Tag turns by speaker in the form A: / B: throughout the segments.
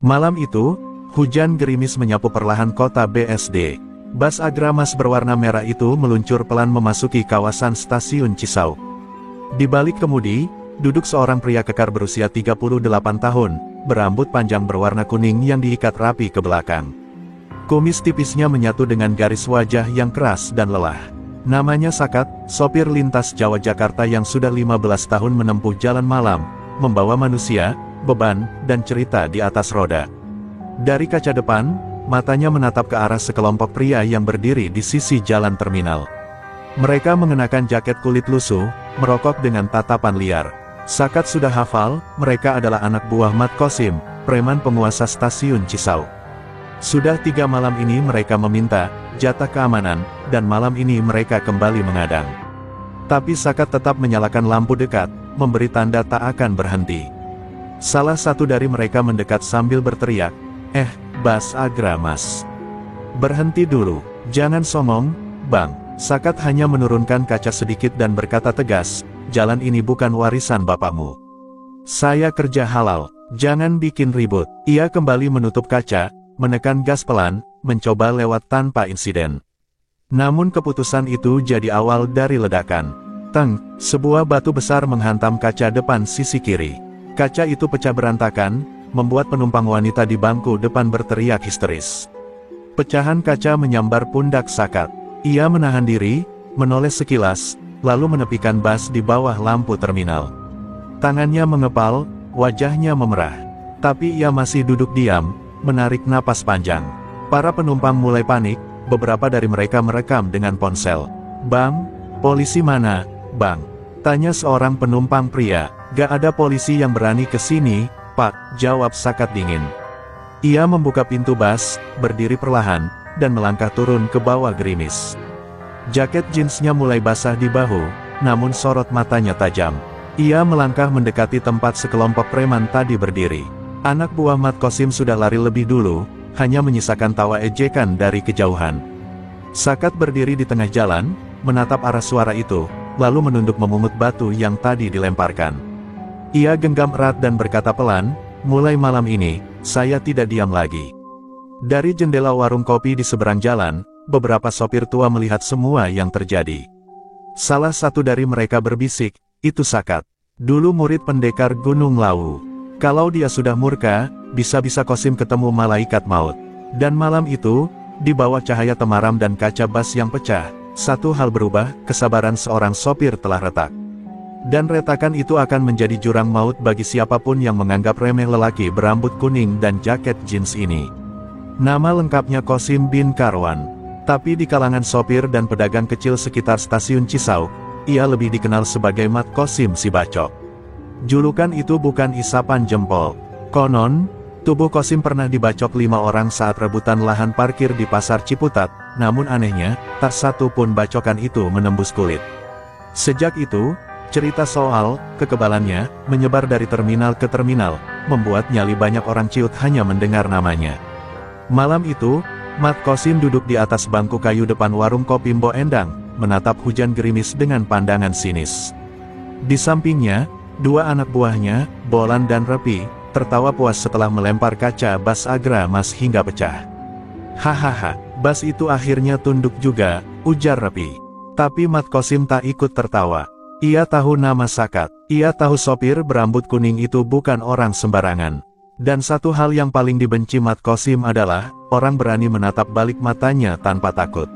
A: Malam itu, hujan gerimis menyapu perlahan kota BSD. Bas Agramas berwarna merah itu meluncur pelan memasuki kawasan stasiun Cisauk. Di balik kemudi, duduk seorang pria kekar berusia 38 tahun, berambut panjang berwarna kuning yang diikat rapi ke belakang. Kumis tipisnya menyatu dengan garis wajah yang keras dan lelah. Namanya Sakat, sopir lintas Jawa Jakarta yang sudah 15 tahun menempuh jalan malam, membawa manusia, beban, dan cerita di atas roda. Dari kaca depan, matanya menatap ke arah sekelompok pria yang berdiri di sisi jalan terminal. Mereka mengenakan jaket kulit lusuh, merokok dengan tatapan liar. Sakat sudah hafal, mereka adalah anak buah Mat Kosim, preman penguasa stasiun Cisauk. Sudah 3 malam ini mereka meminta jatah keamanan, dan malam ini mereka kembali mengadang. Tapi Sakat tetap menyalakan lampu dekat, memberi tanda tak akan berhenti. Salah satu dari mereka mendekat sambil berteriak, Bas Agramas. Berhenti dulu, jangan somong, Bang. Sakat hanya menurunkan kaca sedikit dan berkata tegas, jalan ini bukan warisan bapakmu. Saya kerja halal, jangan bikin ribut. Ia kembali menutup kaca, menekan gas pelan, mencoba lewat tanpa insiden. Namun keputusan itu jadi awal dari ledakan. Teng, sebuah batu besar menghantam kaca depan sisi kiri. Kaca itu pecah berantakan, membuat penumpang wanita di bangku depan berteriak histeris. Pecahan kaca menyambar pundak Sakat. Ia menahan diri, menoleh sekilas, lalu menepikan Bas di bawah lampu terminal. Tangannya mengepal, wajahnya memerah. Tapi ia masih duduk diam, menarik napas panjang. Para penumpang mulai panik, beberapa dari mereka merekam dengan ponsel. Bang, polisi mana, Bang? Tanya seorang penumpang pria. Gak ada polisi yang berani ke sini, Pak, jawab Sakat dingin. Ia membuka pintu Bas, berdiri perlahan, dan melangkah turun ke bawah gerimis. Jaket jeansnya mulai basah di bahu, namun sorot matanya tajam. Ia melangkah mendekati tempat sekelompok preman tadi berdiri. Anak buah Mat Kosim sudah lari lebih dulu, hanya menyisakan tawa ejekan dari kejauhan. Sakat berdiri di tengah jalan, menatap arah suara itu, lalu menunduk memungut batu yang tadi dilemparkan. Ia genggam erat dan berkata pelan, mulai malam ini, saya tidak diam lagi. Dari jendela warung kopi di seberang jalan, beberapa sopir tua melihat semua yang terjadi. Salah satu dari mereka berbisik, itu Sakat. Dulu murid pendekar Gunung Lawu. Kalau dia sudah murka, bisa-bisa Kosim ketemu malaikat maut. Dan malam itu, di bawah cahaya temaram dan kaca bas yang pecah, satu hal berubah, kesabaran seorang sopir telah retak. Dan retakan itu akan menjadi jurang maut bagi siapapun yang menganggap remeh lelaki berambut kuning dan jaket jeans ini. Nama lengkapnya Kosim bin Karwan. Tapi di kalangan sopir dan pedagang kecil sekitar stasiun Cisauk, ia lebih dikenal sebagai Mat Kosim si Bacok. Julukan itu bukan isapan jempol. Konon, tubuh Kosim pernah dibacok 5 orang saat rebutan lahan parkir di pasar Ciputat, namun anehnya, tak satu pun bacokan itu menembus kulit. Sejak itu, cerita soal kekebalannya menyebar dari terminal ke terminal, membuat nyali banyak orang ciut hanya mendengar namanya. Malam itu, Mat Kosim duduk di atas bangku kayu depan warung kopi Mbok Endang, menatap hujan gerimis dengan pandangan sinis. Di sampingnya, 2 anak buahnya, Bolan dan Repi, tertawa puas setelah melempar kaca Bas Agramas hingga pecah. Hahaha, Bas itu akhirnya tunduk juga, ujar Repi. Tapi Mat Kosim tak ikut tertawa. Ia tahu nama Sakat. Ia tahu sopir berambut kuning itu bukan orang sembarangan. Dan satu hal yang paling dibenci Mat Kosim adalah, orang berani menatap balik matanya tanpa takut.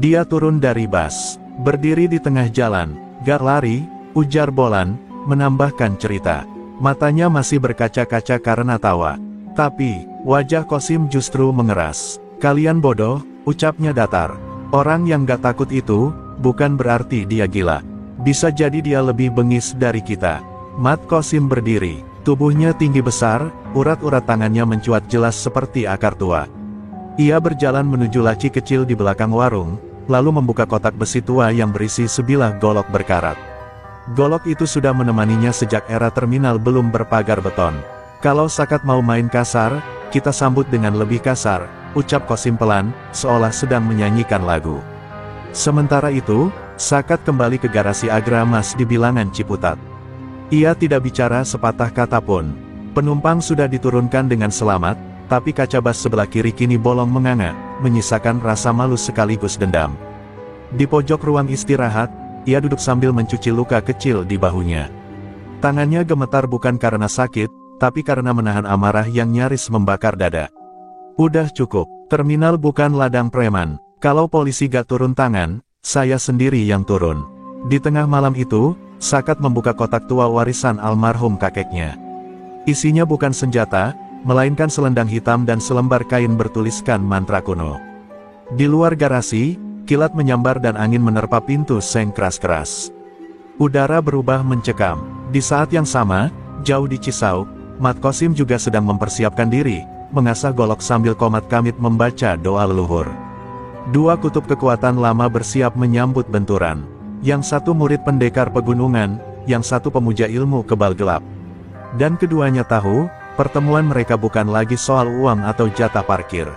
A: Dia turun dari bas, berdiri di tengah jalan, gak lari, ujar Bolan, menambahkan cerita. Matanya masih berkaca-kaca karena tawa. Tapi, wajah Kosim justru mengeras. Kalian bodoh, ucapnya datar. Orang yang gak takut itu, bukan berarti dia gila. Bisa jadi dia lebih bengis dari kita. Mat Kosim berdiri, tubuhnya tinggi besar, urat-urat tangannya mencuat jelas seperti akar tua. Ia berjalan menuju laci kecil di belakang warung, lalu membuka kotak besi tua yang berisi sebilah golok berkarat. Golok itu sudah menemaninya sejak era terminal belum berpagar beton. Kalau Sakat mau main kasar, kita sambut dengan lebih kasar, ucap Kosim pelan, seolah sedang menyanyikan lagu. Sementara itu, Sakat kembali ke garasi Agramas di bilangan Ciputat. Ia tidak bicara sepatah kata pun. Penumpang sudah diturunkan dengan selamat, tapi kaca bas sebelah kiri kini bolong menganga, menyisakan rasa malu sekaligus dendam. Di pojok ruang istirahat, ia duduk sambil mencuci luka kecil di bahunya. Tangannya gemetar bukan karena sakit, tapi karena menahan amarah yang nyaris membakar dada. Udah cukup, terminal bukan ladang preman. Kalau polisi gak turun tangan, saya sendiri yang turun. Di tengah malam itu, Sakat membuka kotak tua warisan almarhum kakeknya. Isinya bukan senjata, melainkan selendang hitam dan selembar kain bertuliskan mantra kuno. Di luar garasi, kilat menyambar dan angin menerpa pintu seng keras-keras. Udara berubah mencekam. Di saat yang sama, jauh di Cisau, Mat Kosim juga sedang mempersiapkan diri, mengasah golok sambil komat kamit membaca doa leluhur. Dua kutub kekuatan lama bersiap menyambut benturan. Yang satu murid pendekar pegunungan, yang satu pemuja ilmu kebal gelap. Dan keduanya tahu, pertemuan mereka bukan lagi soal uang atau jatah parkir.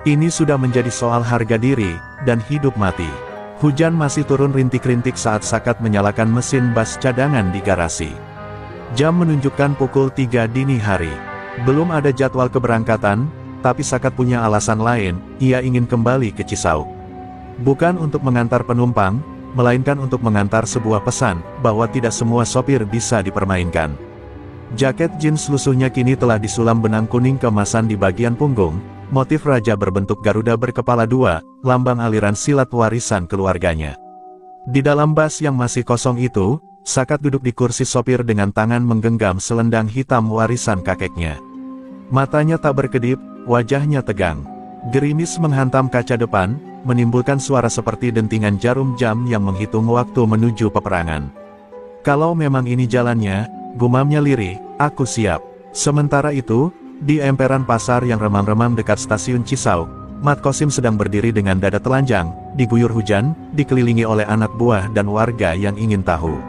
A: Ini sudah menjadi soal harga diri, dan hidup mati. Hujan masih turun rintik-rintik saat Sakat menyalakan mesin bas cadangan di garasi. Jam menunjukkan pukul 3 dini hari. Belum ada jadwal keberangkatan, tapi Sakat punya alasan lain, ia ingin kembali ke Cisau. Bukan untuk mengantar penumpang, melainkan untuk mengantar sebuah pesan, bahwa tidak semua sopir bisa dipermainkan. Jaket jeans lusuhnya kini telah disulam benang kuning keemasan di bagian punggung, motif raja berbentuk Garuda berkepala dua, lambang aliran silat warisan keluarganya. Di dalam bas yang masih kosong itu, Sakat duduk di kursi sopir dengan tangan menggenggam selendang hitam warisan kakeknya. Matanya tak berkedip, wajahnya tegang. Gerimis menghantam kaca depan, menimbulkan suara seperti dentingan jarum jam yang menghitung waktu menuju peperangan. Kalau memang ini jalannya, gumamnya lirih, aku siap. Sementara itu, di emperan pasar yang remang-remang dekat stasiun Cisau, Mat Kosim sedang berdiri dengan dada telanjang, diguyur hujan, dikelilingi oleh anak buah dan warga yang ingin tahu.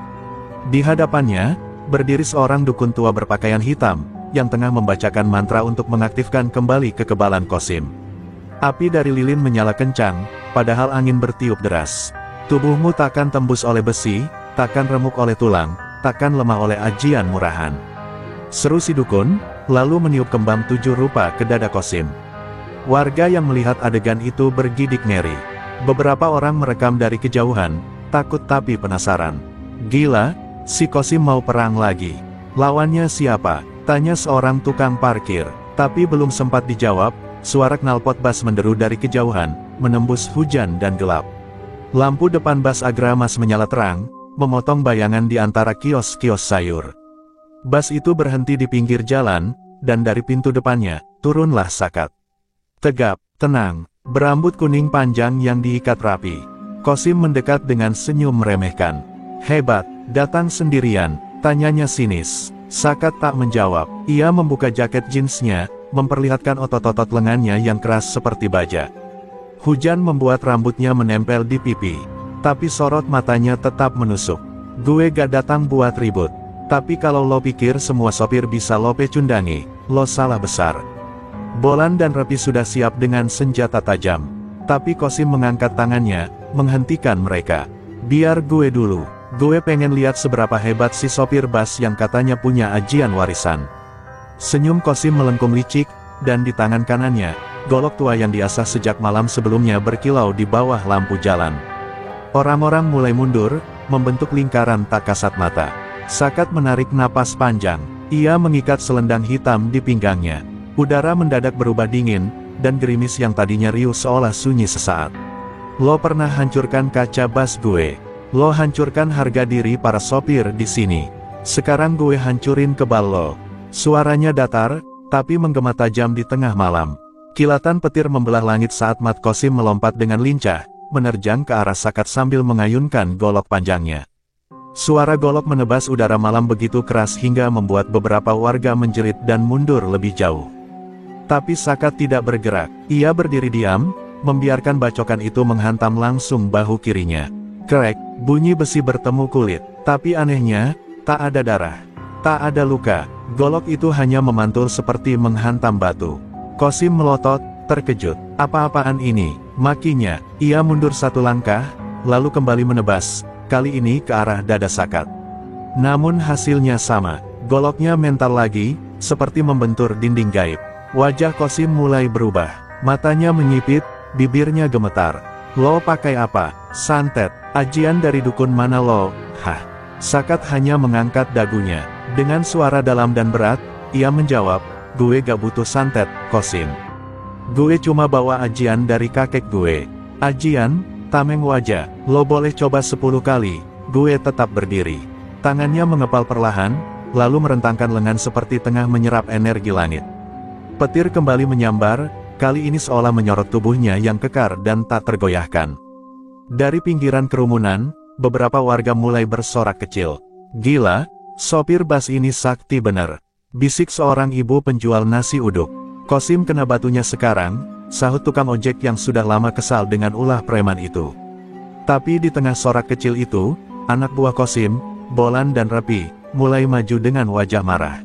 A: Di hadapannya, berdiri seorang dukun tua berpakaian hitam, yang tengah membacakan mantra untuk mengaktifkan kembali kekebalan Kosim. Api dari lilin menyala kencang, padahal angin bertiup deras. Tubuhmu takkan tembus oleh besi, takkan remuk oleh tulang, takkan lemah oleh ajian murahan. Seru si dukun, lalu meniup kembang 7 rupa ke dada Kosim. Warga yang melihat adegan itu bergidik ngeri. Beberapa orang merekam dari kejauhan, takut tapi penasaran. Gila, si Kosim mau perang lagi. Lawannya siapa? Tanya seorang tukang parkir. Tapi belum sempat dijawab, suara knalpot bas menderu dari kejauhan, menembus hujan dan gelap. Lampu depan bas Agramas menyala terang, memotong bayangan di antara kios-kios sayur. Bas itu berhenti di pinggir jalan, dan dari pintu depannya, turunlah Sakat. Tegap, tenang, berambut kuning panjang yang diikat rapi. Kosim mendekat dengan senyum meremehkan. Hebat, datang sendirian, tanyanya sinis. Sakat tak menjawab, ia membuka jaket jeansnya, memperlihatkan otot-otot lengannya yang keras seperti baja. Hujan membuat rambutnya menempel di pipi, tapi sorot matanya tetap menusuk. Gue gak datang buat ribut, tapi kalau lo pikir semua sopir bisa lo pecundangi, lo salah besar. Bolan dan Repi sudah siap dengan senjata tajam, tapi Kosim mengangkat tangannya, menghentikan mereka. Biar gue dulu, gue pengen lihat seberapa hebat si sopir bas yang katanya punya ajian warisan. Senyum Kosim melengkung licik, dan di tangan kanannya, golok tua yang diasah sejak malam sebelumnya berkilau di bawah lampu jalan. Orang-orang mulai mundur, membentuk lingkaran tak kasat mata. Sakat menarik napas panjang, ia mengikat selendang hitam di pinggangnya. Udara mendadak berubah dingin, dan gerimis yang tadinya riuh seolah sunyi sesaat. Lo pernah hancurkan kaca bas gue. Lo hancurkan harga diri para sopir di sini. Sekarang gue hancurin kebal lo. Suaranya datar, tapi menggema tajam di tengah malam. Kilatan petir membelah langit saat Mat Kosim melompat dengan lincah, menerjang ke arah Sakat sambil mengayunkan golok panjangnya. Suara golok menebas udara malam begitu keras hingga membuat beberapa warga menjerit dan mundur lebih jauh. Tapi Sakat tidak bergerak, ia berdiri diam, membiarkan bacokan itu menghantam langsung bahu kirinya. Krek, bunyi besi bertemu kulit, tapi anehnya, tak ada darah. Tak ada luka, golok itu hanya memantul seperti menghantam batu. Kosim melotot, terkejut. Apa-apaan ini? Makinya, ia mundur satu langkah, lalu kembali menebas, kali ini ke arah dada Sakat. Namun hasilnya sama, goloknya mental lagi, seperti membentur dinding gaib. Wajah Kosim mulai berubah. Matanya menyipit, bibirnya gemetar. Lo pakai apa? Santet. Ajian dari dukun mana lo? Hah. Sakat hanya mengangkat dagunya. Dengan suara dalam dan berat, ia menjawab, gue gak butuh santet, Kosim. Gue cuma bawa ajian dari kakek gue. Ajian? Tameng wajah. Lo boleh coba 10 kali. Gue tetap berdiri. Tangannya mengepal perlahan, lalu merentangkan lengan seperti tengah menyerap energi langit. Petir kembali menyambar, kali ini seolah menyorot tubuhnya yang kekar dan tak tergoyahkan. Dari pinggiran kerumunan, beberapa warga mulai bersorak kecil. Gila, sopir bas ini sakti bener. Bisik seorang ibu penjual nasi uduk. Kosim kena batunya sekarang, sahut tukang ojek yang sudah lama kesal dengan ulah preman itu. Tapi di tengah sorak kecil itu, anak buah Kosim, Bolan dan Repi, mulai maju dengan wajah marah.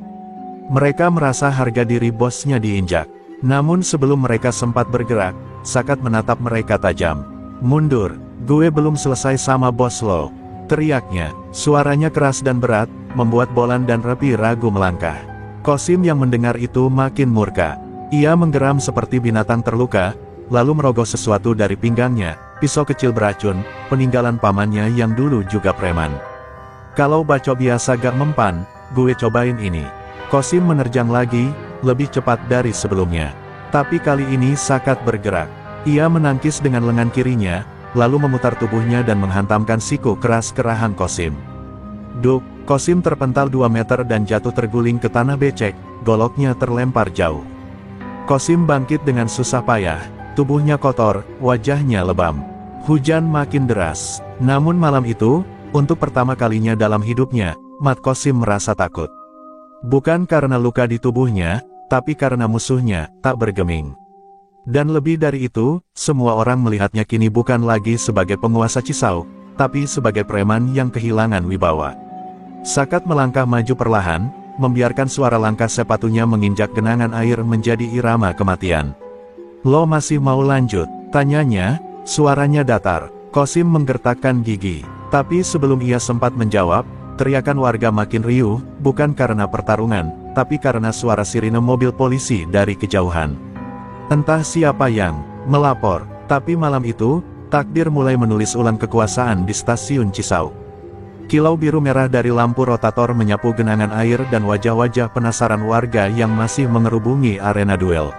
A: Mereka merasa harga diri bosnya diinjak. Namun sebelum mereka sempat bergerak, Sakat menatap mereka tajam. Mundur, gue belum selesai sama bos lo. Teriaknya, suaranya keras dan berat, membuat Bolan dan Repi ragu melangkah. Kosim yang mendengar itu makin murka. Ia menggeram seperti binatang terluka, lalu merogoh sesuatu dari pinggangnya, pisau kecil beracun, peninggalan pamannya yang dulu juga preman. Kalau bacok biasa gak mempan, gue cobain ini. Kosim menerjang lagi, lebih cepat dari sebelumnya. Tapi kali ini Sakat bergerak. Ia menangkis dengan lengan kirinya, lalu memutar tubuhnya dan menghantamkan siku keras ke rahang Kosim. Duk, Kosim terpental 2 meter dan jatuh terguling ke tanah becek, goloknya terlempar jauh. Kosim bangkit dengan susah payah, tubuhnya kotor, wajahnya lebam. Hujan makin deras. Namun malam itu, untuk pertama kalinya dalam hidupnya, Mat Kosim merasa takut. Bukan karena luka di tubuhnya, tapi karena musuhnya tak bergeming. Dan lebih dari itu, semua orang melihatnya kini bukan lagi sebagai penguasa Cisau, tapi sebagai preman yang kehilangan wibawa. Sakat melangkah maju perlahan, membiarkan suara langkah sepatunya menginjak genangan air menjadi irama kematian. Lo masih mau lanjut? Tanyanya, suaranya datar. Kosim menggertakkan gigi. Tapi sebelum ia sempat menjawab, teriakan warga makin riuh, bukan karena pertarungan, tapi karena suara sirine mobil polisi dari kejauhan. Entah siapa yang melapor, tapi malam itu, takdir mulai menulis ulang kekuasaan di stasiun Cisau. Kilau biru merah dari lampu rotator menyapu genangan air dan wajah-wajah penasaran warga yang masih mengerubungi arena duel.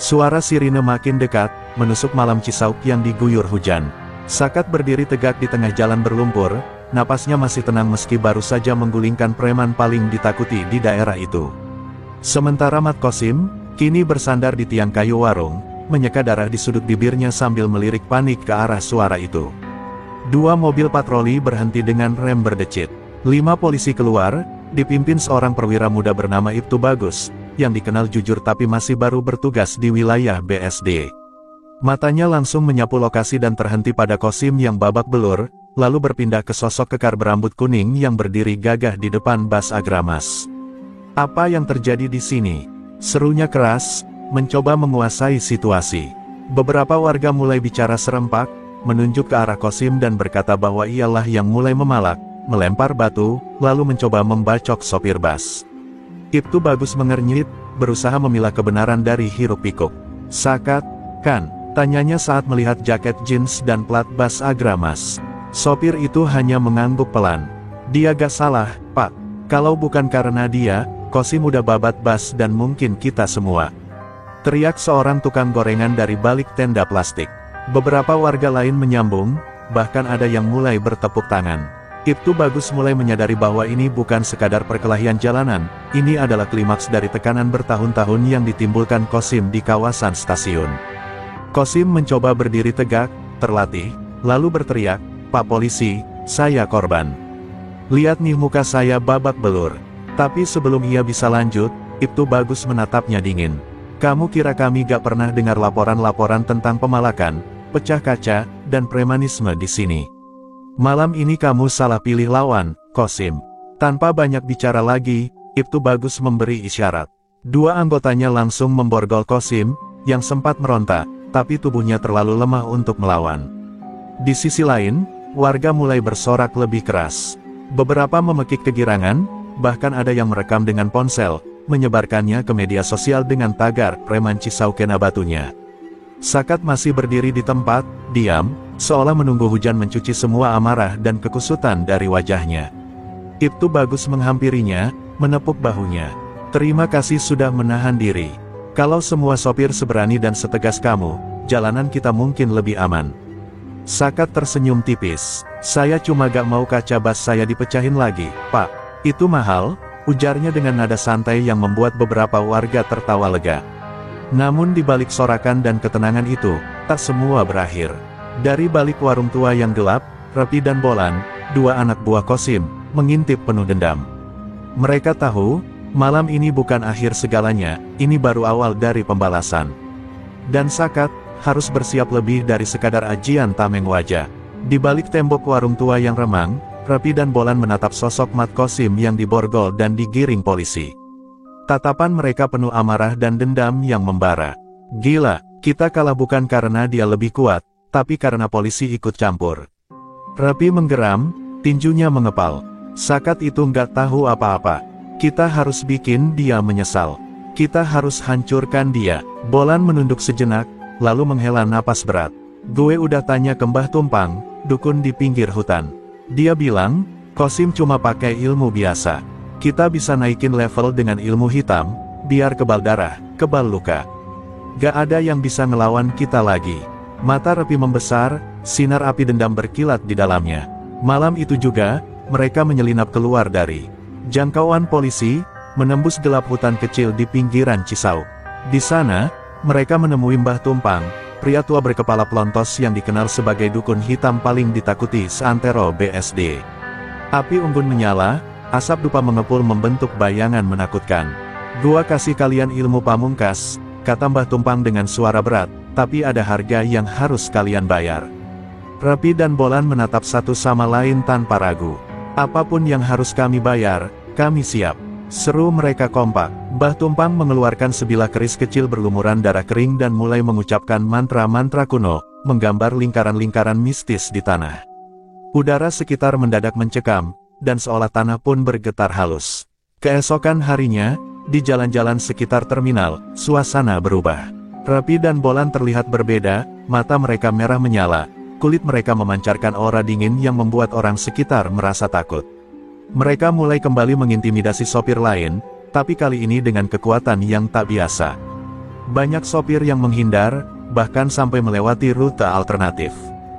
A: Suara sirine makin dekat, menusuk malam Cisau yang diguyur hujan. Sakat berdiri tegak di tengah jalan berlumpur, napasnya masih tenang meski baru saja menggulingkan preman paling ditakuti di daerah itu. Sementara Mat Kosim, kini bersandar di tiang kayu warung, menyeka darah di sudut bibirnya sambil melirik panik ke arah suara itu. 2 mobil patroli berhenti dengan rem berdecit. 5 polisi keluar, dipimpin seorang perwira muda bernama Ibtu Bagus, yang dikenal jujur tapi masih baru bertugas di wilayah BSD. Matanya langsung menyapu lokasi dan terhenti pada Kosim yang babak belur, lalu berpindah ke sosok kekar berambut kuning yang berdiri gagah di depan Bas Agramas. Apa yang terjadi di sini? Serunya keras, mencoba menguasai situasi. Beberapa warga mulai bicara serempak, menunjuk ke arah Kosim dan berkata bahwa ialah yang mulai memalak, melempar batu, lalu mencoba membacok sopir bas. Ibtu Bagus mengernyit, berusaha memilah kebenaran dari hiruk pikuk. Sakat, kan? Tanyanya saat melihat jaket jeans dan plat Bas Agramas. Sopir itu hanya mengangguk pelan. Dia gak salah, Pak. Kalau bukan karena dia, Kosim udah babat Bas dan mungkin kita semua. Teriak seorang tukang gorengan dari balik tenda plastik. Beberapa warga lain menyambung, bahkan ada yang mulai bertepuk tangan. Ibtu Bagus mulai menyadari bahwa ini bukan sekadar perkelahian jalanan, ini adalah klimaks dari tekanan bertahun-tahun yang ditimbulkan Kosim di kawasan stasiun. Kosim mencoba berdiri tegak, terlatih, lalu berteriak, Pak Polisi, saya korban. Lihat nih muka saya babak belur. Tapi sebelum ia bisa lanjut, Ibtu Bagus menatapnya dingin. Kamu kira kami gak pernah dengar laporan-laporan tentang pemalakan, pecah kaca, dan premanisme di sini? Malam ini kamu salah pilih lawan, Kosim. Tanpa banyak bicara lagi, Ibtu Bagus memberi isyarat. 2 anggotanya langsung memborgol Kosim, yang sempat meronta, tapi tubuhnya terlalu lemah untuk melawan. Di sisi lain, warga mulai bersorak lebih keras. Beberapa memekik kegirangan, bahkan ada yang merekam dengan ponsel, menyebarkannya ke media sosial dengan tagar "Preman Cisau kena batunya". Sakat masih berdiri di tempat, diam, seolah menunggu hujan mencuci semua amarah dan kekusutan dari wajahnya. Ibtu Bagus menghampirinya, menepuk bahunya. "Terima kasih sudah menahan diri. Kalau semua sopir seberani dan setegas kamu, jalanan kita mungkin lebih aman." Sakat tersenyum tipis. "Saya cuma gak mau kaca bas saya dipecahin lagi, Pak." "Itu mahal," ujarnya dengan nada santai yang membuat beberapa warga tertawa lega. Namun di balik sorakan dan ketenangan itu, tak semua berakhir. Dari balik warung tua yang gelap, Repi dan Bolan, dua anak buah Kosim, mengintip penuh dendam. Mereka tahu, malam ini bukan akhir segalanya, ini baru awal dari pembalasan. Dan Sakat, harus bersiap lebih dari sekadar ajian tameng wajah. Di balik tembok warung tua yang remang, Repi dan Bolan menatap sosok Mat Kosim yang diborgol dan digiring polisi. Tatapan mereka penuh amarah dan dendam yang membara. "Gila, kita kalah bukan karena dia lebih kuat, tapi karena polisi ikut campur." Repi menggeram, tinjunya mengepal. "Sakat itu nggak tahu apa-apa. Kita harus bikin dia menyesal. Kita harus hancurkan dia." Bolan menunduk sejenak, lalu menghela napas berat. "Gue udah tanya ke Mbah Tumpang, dukun di pinggir hutan. Dia bilang, Kosim cuma pakai ilmu biasa. Kita bisa naikin level dengan ilmu hitam, biar kebal darah, kebal luka. Gak ada yang bisa ngelawan kita lagi." Mata Repi membesar, sinar api dendam berkilat di dalamnya. Malam itu juga, mereka menyelinap keluar dari jangkauan polisi, menembus gelap hutan kecil di pinggiran Cisau. Di sana, mereka menemui Mbah Tumpang, pria tua berkepala pelontos yang dikenal sebagai dukun hitam paling ditakuti seantero BSD. Api unggun menyala, asap dupa mengepul membentuk bayangan menakutkan. "Gua kasih kalian ilmu pamungkas," kata Mbah Tumpang dengan suara berat, "tapi ada harga yang harus kalian bayar." Repi dan Bolan menatap satu sama lain tanpa ragu. "Apapun yang harus kami bayar, kami siap," seru mereka kompak. Mbah Tumpang mengeluarkan sebilah keris kecil berlumuran darah kering dan mulai mengucapkan mantra-mantra kuno, menggambar lingkaran-lingkaran mistis di tanah. Udara sekitar mendadak mencekam, dan seolah tanah pun bergetar halus. Keesokan harinya, di jalan-jalan sekitar terminal, suasana berubah. Repi dan Bolan terlihat berbeda, mata mereka merah menyala, kulit mereka memancarkan aura dingin yang membuat orang sekitar merasa takut. Mereka mulai kembali mengintimidasi sopir lain, tapi kali ini dengan kekuatan yang tak biasa. Banyak sopir yang menghindar, bahkan sampai melewati rute alternatif.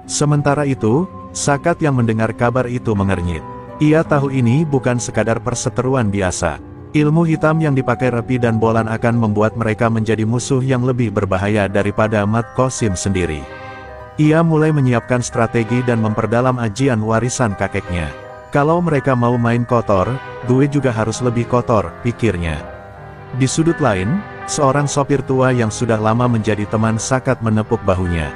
A: Sementara itu, Sakat yang mendengar kabar itu mengernyit. Ia tahu ini bukan sekadar perseteruan biasa. Ilmu hitam yang dipakai Repi dan Bolan akan membuat mereka menjadi musuh yang lebih berbahaya daripada Mat Kosim sendiri. Ia mulai menyiapkan strategi dan memperdalam ajian warisan kakeknya. "Kalau mereka mau main kotor, gue juga harus lebih kotor," pikirnya. Di sudut lain, seorang sopir tua yang sudah lama menjadi teman Sakat menepuk bahunya.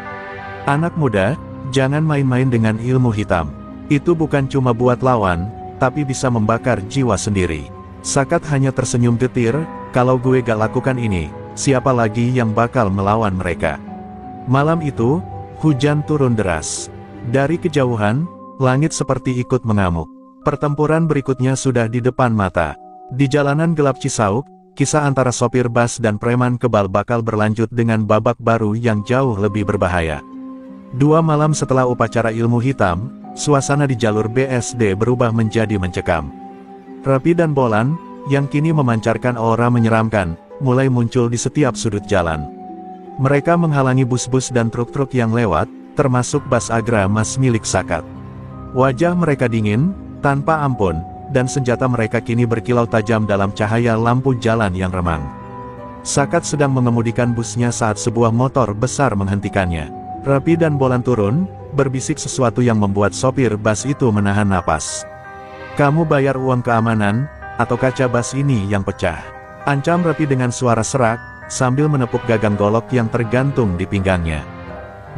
A: "Anak muda, jangan main-main dengan ilmu hitam. Itu bukan cuma buat lawan, tapi bisa membakar jiwa sendiri." Sakat hanya tersenyum getir, "Kalau gue gak lakukan ini, siapa lagi yang bakal melawan mereka?" Malam itu, hujan turun deras. Dari kejauhan, langit seperti ikut mengamuk. Pertempuran berikutnya sudah di depan mata. Di jalanan gelap Cisauk, kisah antara sopir bas dan preman kebal bakal berlanjut dengan babak baru yang jauh lebih berbahaya. 2 malam setelah upacara ilmu hitam, suasana di jalur BSD berubah menjadi mencekam. Repi dan Bolan, yang kini memancarkan aura menyeramkan, mulai muncul di setiap sudut jalan. Mereka menghalangi bus-bus dan truk-truk yang lewat, termasuk bas Agra Mas milik Sakat. Wajah mereka dingin, tanpa ampun, dan senjata mereka kini berkilau tajam dalam cahaya lampu jalan yang remang. Sakat sedang mengemudikan busnya saat sebuah motor besar menghentikannya. Repi dan Bolan turun, berbisik sesuatu yang membuat sopir bas itu menahan napas. "Kamu bayar uang keamanan, atau kaca bas ini yang pecah," ancam Repi dengan suara serak, sambil menepuk gagang golok yang tergantung di pinggangnya.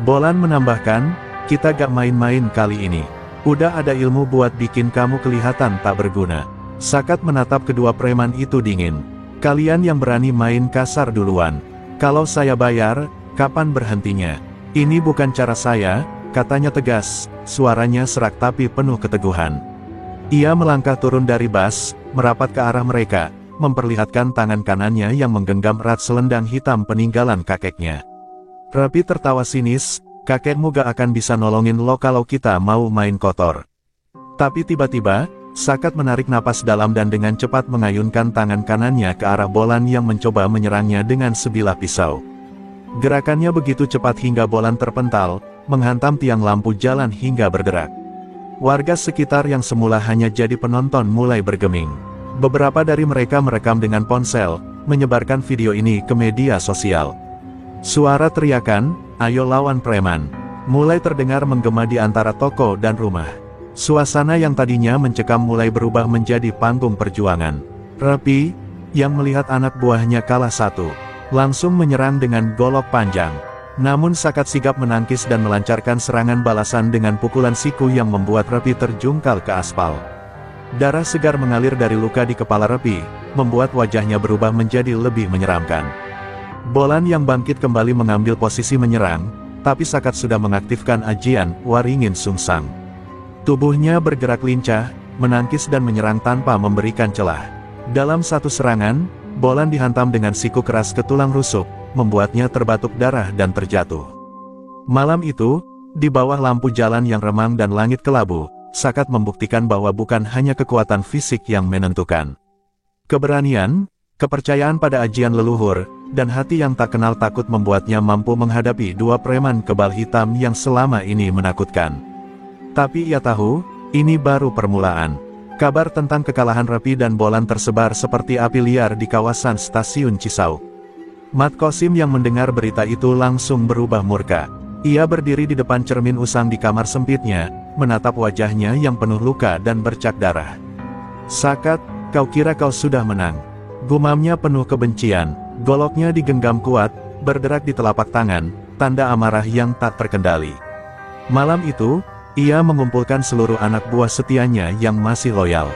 A: Bolan menambahkan, "Kita gak main-main kali ini. Udah ada ilmu buat bikin kamu kelihatan tak berguna." Sakat menatap kedua preman itu dingin. "Kalian yang berani main kasar duluan. Kalau saya bayar, kapan berhentinya? Ini bukan cara saya," katanya tegas, suaranya serak tapi penuh keteguhan. Ia melangkah turun dari bas, merapat ke arah mereka, memperlihatkan tangan kanannya yang menggenggam erat selendang hitam peninggalan kakeknya. Rapi tertawa sinis, kakekmu gak akan bisa nolongin lo kalau kita mau main kotor. Tapi tiba-tiba, Sakat menarik napas dalam dan dengan cepat mengayunkan tangan kanannya ke arah Bolan yang mencoba menyerangnya dengan sebilah pisau. Gerakannya begitu cepat hingga Bolan terpental, menghantam tiang lampu jalan hingga berderak. Warga sekitar yang semula hanya jadi penonton mulai bergeming. Beberapa dari mereka merekam dengan ponsel, menyebarkan video ini ke media sosial. Suara teriakan, "Ayo lawan preman!" mulai terdengar menggema di antara toko dan rumah. Suasana yang tadinya mencekam mulai berubah menjadi panggung perjuangan. Rapi, yang melihat anak buahnya kalah satu, langsung menyerang dengan golok panjang. Namun Sakat sigap menangkis dan melancarkan serangan balasan dengan pukulan siku yang membuat Rapi terjungkal ke aspal. Darah segar mengalir dari luka di kepala Rapi, membuat wajahnya berubah menjadi lebih menyeramkan. Bolan yang bangkit kembali mengambil posisi menyerang, tapi Sakat sudah mengaktifkan ajian Waringin Sungsang. Tubuhnya bergerak lincah, menangkis dan menyerang tanpa memberikan celah. Dalam satu serangan, Bolan dihantam dengan siku keras ke tulang rusuk, membuatnya terbatuk darah dan terjatuh. Malam itu, di bawah lampu jalan yang remang dan langit kelabu, Sakat membuktikan bahwa bukan hanya kekuatan fisik yang menentukan. Keberanian, kepercayaan pada ajian leluhur, dan hati yang tak kenal takut membuatnya mampu menghadapi dua preman kebal hitam yang selama ini menakutkan. Tapi ia tahu, ini baru permulaan. Kabar tentang kekalahan Rapi dan Bolan tersebar seperti api liar di kawasan stasiun Cisauk. Mat Kosim yang mendengar berita itu langsung berubah murka. Ia berdiri di depan cermin usang di kamar sempitnya, menatap wajahnya yang penuh luka dan bercak darah. "Sakat, kau kira kau sudah menang?" Gumamnya penuh kebencian, goloknya digenggam kuat, berderak di telapak tangan, tanda amarah yang tak terkendali. Malam itu, ia mengumpulkan seluruh anak buah setianya yang masih loyal.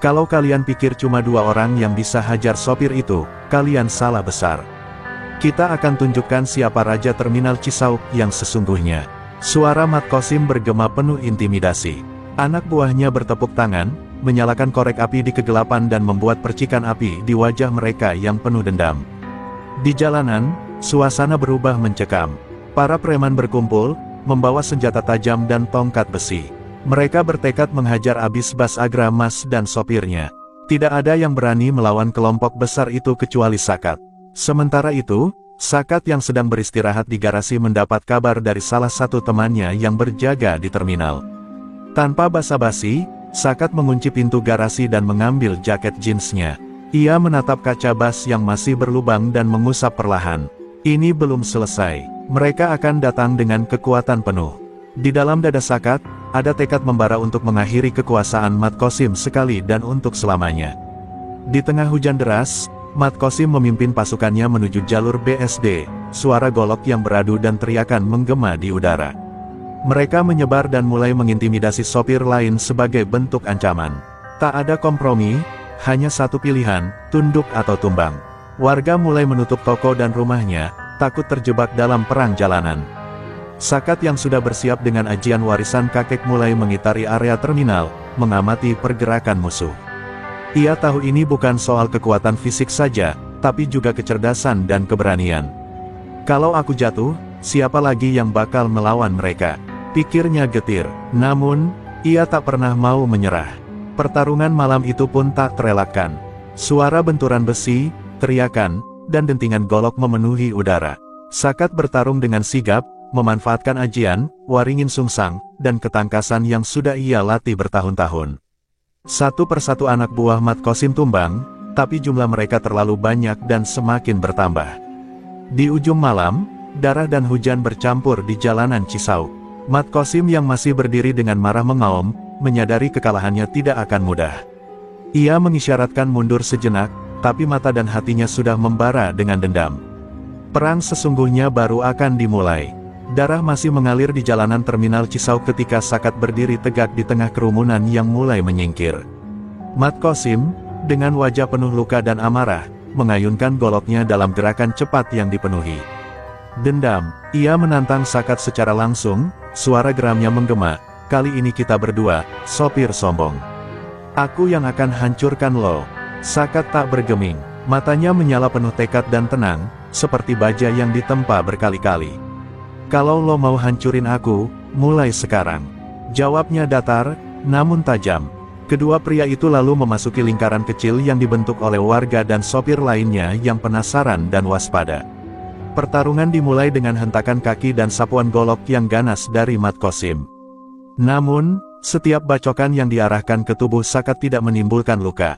A: "Kalau kalian pikir cuma dua orang yang bisa hajar sopir itu, kalian salah besar. Kita akan tunjukkan siapa Raja Terminal Cisauk yang sesungguhnya." Suara Mat Kosim bergema penuh intimidasi. Anak buahnya bertepuk tangan, menyalakan korek api di kegelapan dan membuat percikan api di wajah mereka yang penuh dendam. Di jalanan, suasana berubah mencekam. Para preman berkumpul, membawa senjata tajam dan tongkat besi. Mereka bertekad menghajar abis Bas Agramas dan sopirnya. Tidak ada yang berani melawan kelompok besar itu kecuali Sakat. Sementara itu, Sakat yang sedang beristirahat di garasi mendapat kabar dari salah satu temannya yang berjaga di terminal. Tanpa basa-basi, Sakat mengunci pintu garasi dan mengambil jaket jeansnya. Ia menatap kaca Bas yang masih berlubang dan mengusap perlahan. Ini belum selesai. Mereka akan datang dengan kekuatan penuh. Di dalam dada Sakat, ada tekad membara untuk mengakhiri kekuasaan Mat Kosim sekali dan untuk selamanya. Di tengah hujan deras, Mat Kosim memimpin pasukannya menuju jalur BSD, suara golok yang beradu dan teriakan menggema di udara. Mereka menyebar dan mulai mengintimidasi sopir lain sebagai bentuk ancaman. Tak ada kompromi, hanya satu pilihan, tunduk atau tumbang. Warga mulai menutup toko dan rumahnya, takut terjebak dalam perang jalanan. Sakat yang sudah bersiap dengan ajian warisan kakek mulai mengitari area terminal, mengamati pergerakan musuh. Ia tahu ini bukan soal kekuatan fisik saja, tapi juga kecerdasan dan keberanian. "Kalau aku jatuh, siapa lagi yang bakal melawan mereka?" pikirnya getir. Namun, ia tak pernah mau menyerah. Pertarungan malam itu pun tak terelakkan. Suara benturan besi, teriakan, dan dentingan golok memenuhi udara. Sakat bertarung dengan sigap, memanfaatkan ajian, Waringin Sungsang, dan ketangkasan yang sudah ia latih bertahun-tahun. Satu persatu anak buah Mat Kosim tumbang, tapi jumlah mereka terlalu banyak dan semakin bertambah. Di ujung malam, darah dan hujan bercampur di jalanan Cisauk. Mat Kosim yang masih berdiri dengan marah mengaum, menyadari kekalahannya tidak akan mudah. Ia mengisyaratkan mundur sejenak, tapi mata dan hatinya sudah membara dengan dendam. Perang sesungguhnya baru akan dimulai. Darah masih mengalir di jalanan terminal Cisauk ketika Sakat berdiri tegak di tengah kerumunan yang mulai menyingkir. Mat Kosim, dengan wajah penuh luka dan amarah, mengayunkan goloknya dalam gerakan cepat yang dipenuhi dendam. Ia menantang Sakat secara langsung, suara geramnya menggema, "Kali ini kita berdua, sopir sombong. Aku yang akan hancurkan lo." Sakat tak bergeming. Matanya menyala penuh tekad dan tenang, seperti baja yang ditempa berkali-kali. "Kalau lo mau hancurin aku, mulai sekarang," jawabnya datar, namun tajam. Kedua pria itu lalu memasuki lingkaran kecil yang dibentuk oleh warga dan sopir lainnya yang penasaran dan waspada. Pertarungan dimulai dengan hentakan kaki dan sapuan golok yang ganas dari Mat Qasim. Namun, setiap bacokan yang diarahkan ke tubuh Sakat tidak menimbulkan luka.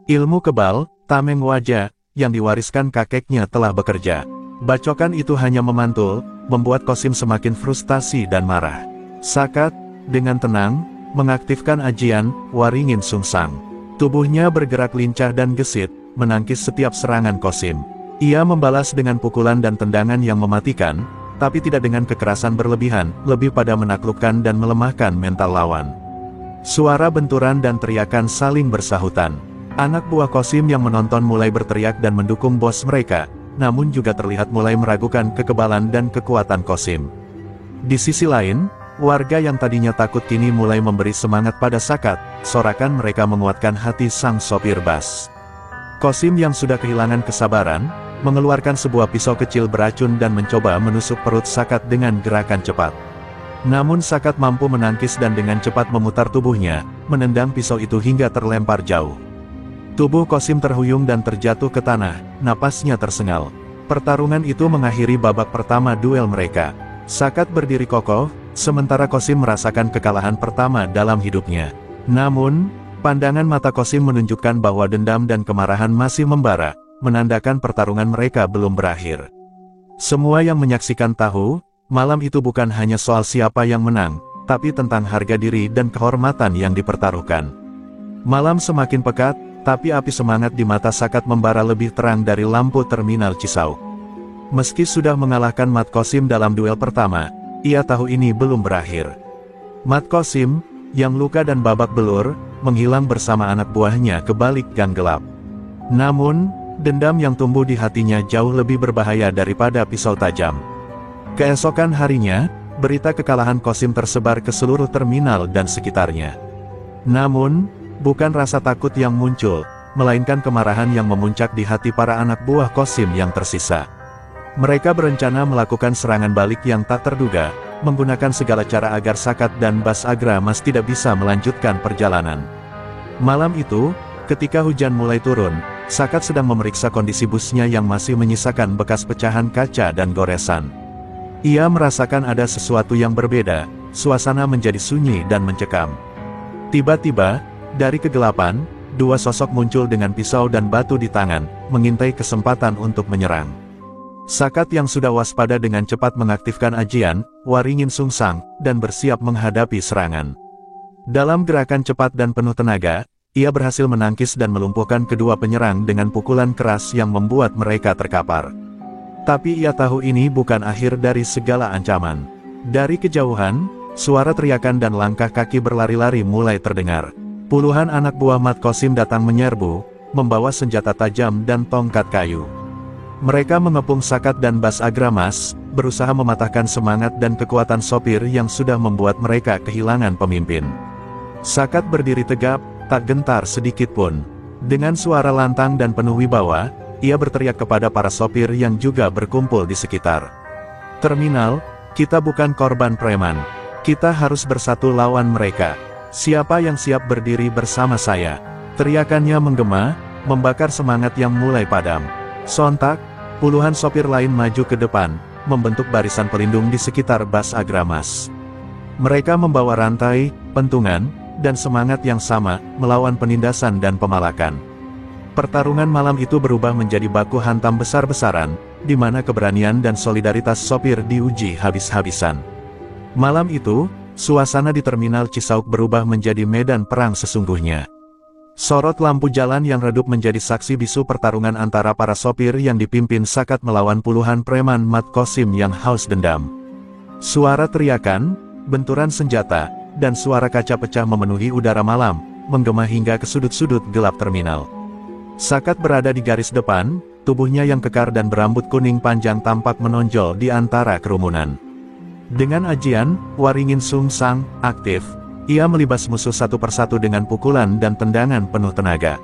A: Ilmu kebal, tameng wajah, yang diwariskan kakeknya telah bekerja. Bacokan itu hanya memantul, membuat Qasim semakin frustasi dan marah. Sakat, dengan tenang, mengaktifkan ajian, Waringin Sungsang. Tubuhnya bergerak lincah dan gesit, menangkis setiap serangan Qasim. Ia membalas dengan pukulan dan tendangan yang mematikan, tapi tidak dengan kekerasan berlebihan, lebih pada menaklukkan dan melemahkan mental lawan. Suara benturan dan teriakan saling bersahutan. Anak buah Qasim yang menonton mulai berteriak dan mendukung bos mereka, namun juga terlihat mulai meragukan kekebalan dan kekuatan Qasim. Di sisi lain, warga yang tadinya takut kini mulai memberi semangat pada Sakat, sorakan mereka menguatkan hati sang sopir bas. Qasim yang sudah kehilangan kesabaran, mengeluarkan sebuah pisau kecil beracun dan mencoba menusuk perut Sakat dengan gerakan cepat. Namun Sakat mampu menangkis dan dengan cepat memutar tubuhnya, menendang pisau itu hingga terlempar jauh. Tubuh Qasim terhuyung dan terjatuh ke tanah, napasnya tersengal. Pertarungan itu mengakhiri babak pertama duel mereka. Sakat berdiri kokoh, sementara Qasim merasakan kekalahan pertama dalam hidupnya. Namun, pandangan mata Qasim menunjukkan bahwa dendam dan kemarahan masih membara, menandakan pertarungan mereka belum berakhir. Semua yang menyaksikan tahu, malam itu bukan hanya soal siapa yang menang, tapi tentang harga diri dan kehormatan yang dipertaruhkan. Malam semakin pekat, tapi api semangat di mata Sakat membara lebih terang dari lampu terminal Cisauk. Meski sudah mengalahkan Mat Qasim dalam duel pertama, ia tahu ini belum berakhir. Mat Qasim, yang luka dan babak belur, menghilang bersama anak buahnya ke balik gang gelap. Namun, dendam yang tumbuh di hatinya jauh lebih berbahaya daripada pisau tajam. Keesokan harinya, berita kekalahan Qasim tersebar ke seluruh terminal dan sekitarnya. Namun, bukan rasa takut yang muncul, melainkan kemarahan yang memuncak di hati para anak buah Qasim yang tersisa. Mereka berencana melakukan serangan balik yang tak terduga, menggunakan segala cara agar Sakat dan Bas Agramas tidak bisa melanjutkan perjalanan. Malam itu, ketika hujan mulai turun, Sakat sedang memeriksa kondisi busnya yang masih menyisakan bekas pecahan kaca dan goresan. Ia merasakan ada sesuatu yang berbeda, suasana menjadi sunyi dan mencekam. Tiba-tiba, dari kegelapan, dua sosok muncul dengan pisau dan batu di tangan, mengintai kesempatan untuk menyerang. Sakat yang sudah waspada dengan cepat mengaktifkan ajian, Waringin Sungsang, dan bersiap menghadapi serangan. Dalam gerakan cepat dan penuh tenaga, ia berhasil menangkis dan melumpuhkan kedua penyerang dengan pukulan keras yang membuat mereka terkapar. Tapi ia tahu ini bukan akhir dari segala ancaman. Dari kejauhan, suara teriakan dan langkah kaki berlari-lari mulai terdengar. Puluhan anak buah Mat Qasim datang menyerbu, membawa senjata tajam dan tongkat kayu. Mereka mengepung Sakat dan Bas Agramas, berusaha mematahkan semangat dan kekuatan sopir yang sudah membuat mereka kehilangan pemimpin. Sakat berdiri tegap, tak gentar sedikit pun. Dengan suara lantang dan penuh wibawa, ia berteriak kepada para sopir yang juga berkumpul di sekitar terminal, "Kita bukan korban preman. Kita harus bersatu lawan mereka. Siapa yang siap berdiri bersama saya?" Teriakannya menggema, membakar semangat yang mulai padam. Sontak, puluhan sopir lain maju ke depan, membentuk barisan pelindung di sekitar Bas Agramas. Mereka membawa rantai, pentungan, dan semangat yang sama, melawan penindasan dan pemalakan. Pertarungan malam itu berubah menjadi baku hantam besar-besaran, di mana keberanian dan solidaritas sopir diuji habis-habisan. Malam itu, suasana di terminal Cisauk berubah menjadi medan perang sesungguhnya. Sorot lampu jalan yang redup menjadi saksi bisu pertarungan antara para sopir yang dipimpin Sakat melawan puluhan preman Mat Qasim yang haus dendam. Suara teriakan, benturan senjata, dan suara kaca pecah memenuhi udara malam, menggema hingga ke sudut-sudut gelap terminal. Sakat berada di garis depan, tubuhnya yang kekar dan berambut kuning panjang tampak menonjol di antara kerumunan. Dengan ajian, Waringin Sungsang, aktif, ia melibas musuh satu persatu dengan pukulan dan tendangan penuh tenaga.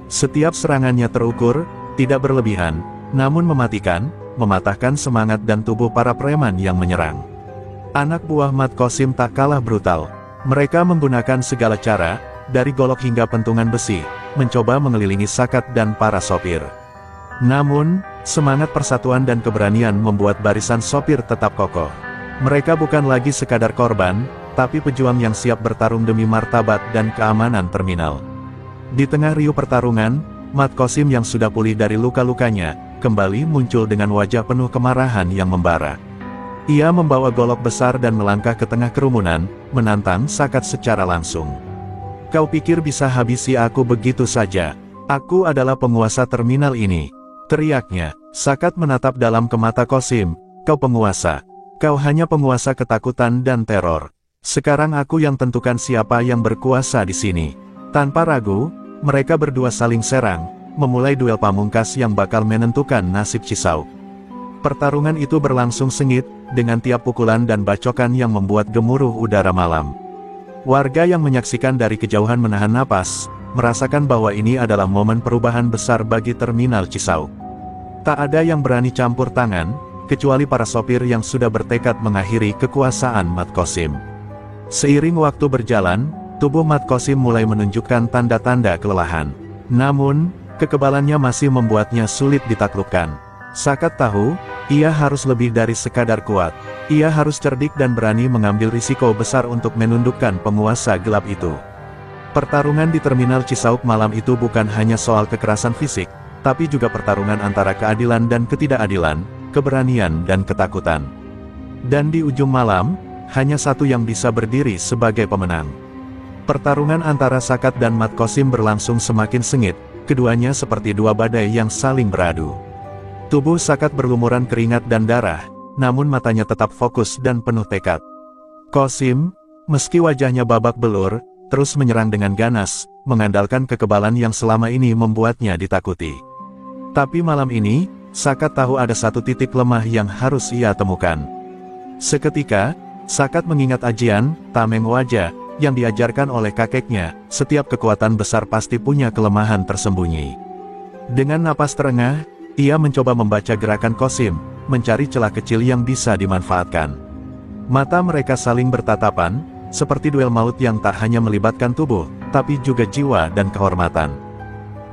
A: Setiap serangannya terukur, tidak berlebihan, namun mematikan, mematahkan semangat dan tubuh para preman yang menyerang. Anak buah Mat Qasim tak kalah brutal. Mereka menggunakan segala cara, dari golok hingga pentungan besi, mencoba mengelilingi Sakat dan para sopir. Namun, semangat persatuan dan keberanian membuat barisan sopir tetap kokoh. Mereka bukan lagi sekadar korban, tapi pejuang yang siap bertarung demi martabat dan keamanan terminal. Di tengah riuh pertarungan, Mat Qasim yang sudah pulih dari luka-lukanya, kembali muncul dengan wajah penuh kemarahan yang membara. Ia membawa golok besar dan melangkah ke tengah kerumunan, menantang Sakat secara langsung. "Kau pikir bisa habisi aku begitu saja? Aku adalah penguasa terminal ini," teriaknya. Sakat menatap dalam ke mata Qasim. "Kau penguasa. Kau hanya penguasa ketakutan dan teror. Sekarang aku yang tentukan siapa yang berkuasa di sini." Tanpa ragu, mereka berdua saling serang, memulai duel pamungkas yang bakal menentukan nasib Cisauk. Pertarungan itu berlangsung sengit, dengan tiap pukulan dan bacokan yang membuat gemuruh udara malam. Warga yang menyaksikan dari kejauhan menahan napas, merasakan bahwa ini adalah momen perubahan besar bagi terminal Cisauk. Tak ada yang berani campur tangan, kecuali para sopir yang sudah bertekad mengakhiri kekuasaan Mat Qasim. Seiring waktu berjalan, tubuh Mat Qasim mulai menunjukkan tanda-tanda kelelahan. Namun, kekebalannya masih membuatnya sulit ditaklukkan. Sakat tahu, ia harus lebih dari sekadar kuat. Ia harus cerdik dan berani mengambil risiko besar untuk menundukkan penguasa gelap itu. Pertarungan di terminal Cisauk malam itu bukan hanya soal kekerasan fisik, tapi juga pertarungan antara keadilan dan ketidakadilan, keberanian dan ketakutan. Dan di ujung malam, hanya satu yang bisa berdiri sebagai pemenang. Pertarungan antara Sakat dan Mat Qasim berlangsung semakin sengit, keduanya seperti dua badai yang saling beradu. Tubuh Sakat berlumuran keringat dan darah, namun matanya tetap fokus dan penuh tekad. Qasim, meski wajahnya babak belur, terus menyerang dengan ganas, mengandalkan kekebalan yang selama ini membuatnya ditakuti. Tapi malam ini, Sakat tahu ada satu titik lemah yang harus ia temukan. Seketika, Sakat mengingat ajian, tameng wajah, yang diajarkan oleh kakeknya. Setiap kekuatan besar pasti punya kelemahan tersembunyi. Dengan napas terengah, ia mencoba membaca gerakan Qasim, mencari celah kecil yang bisa dimanfaatkan. Mata mereka saling bertatapan, seperti duel maut yang tak hanya melibatkan tubuh, tapi juga jiwa dan kehormatan.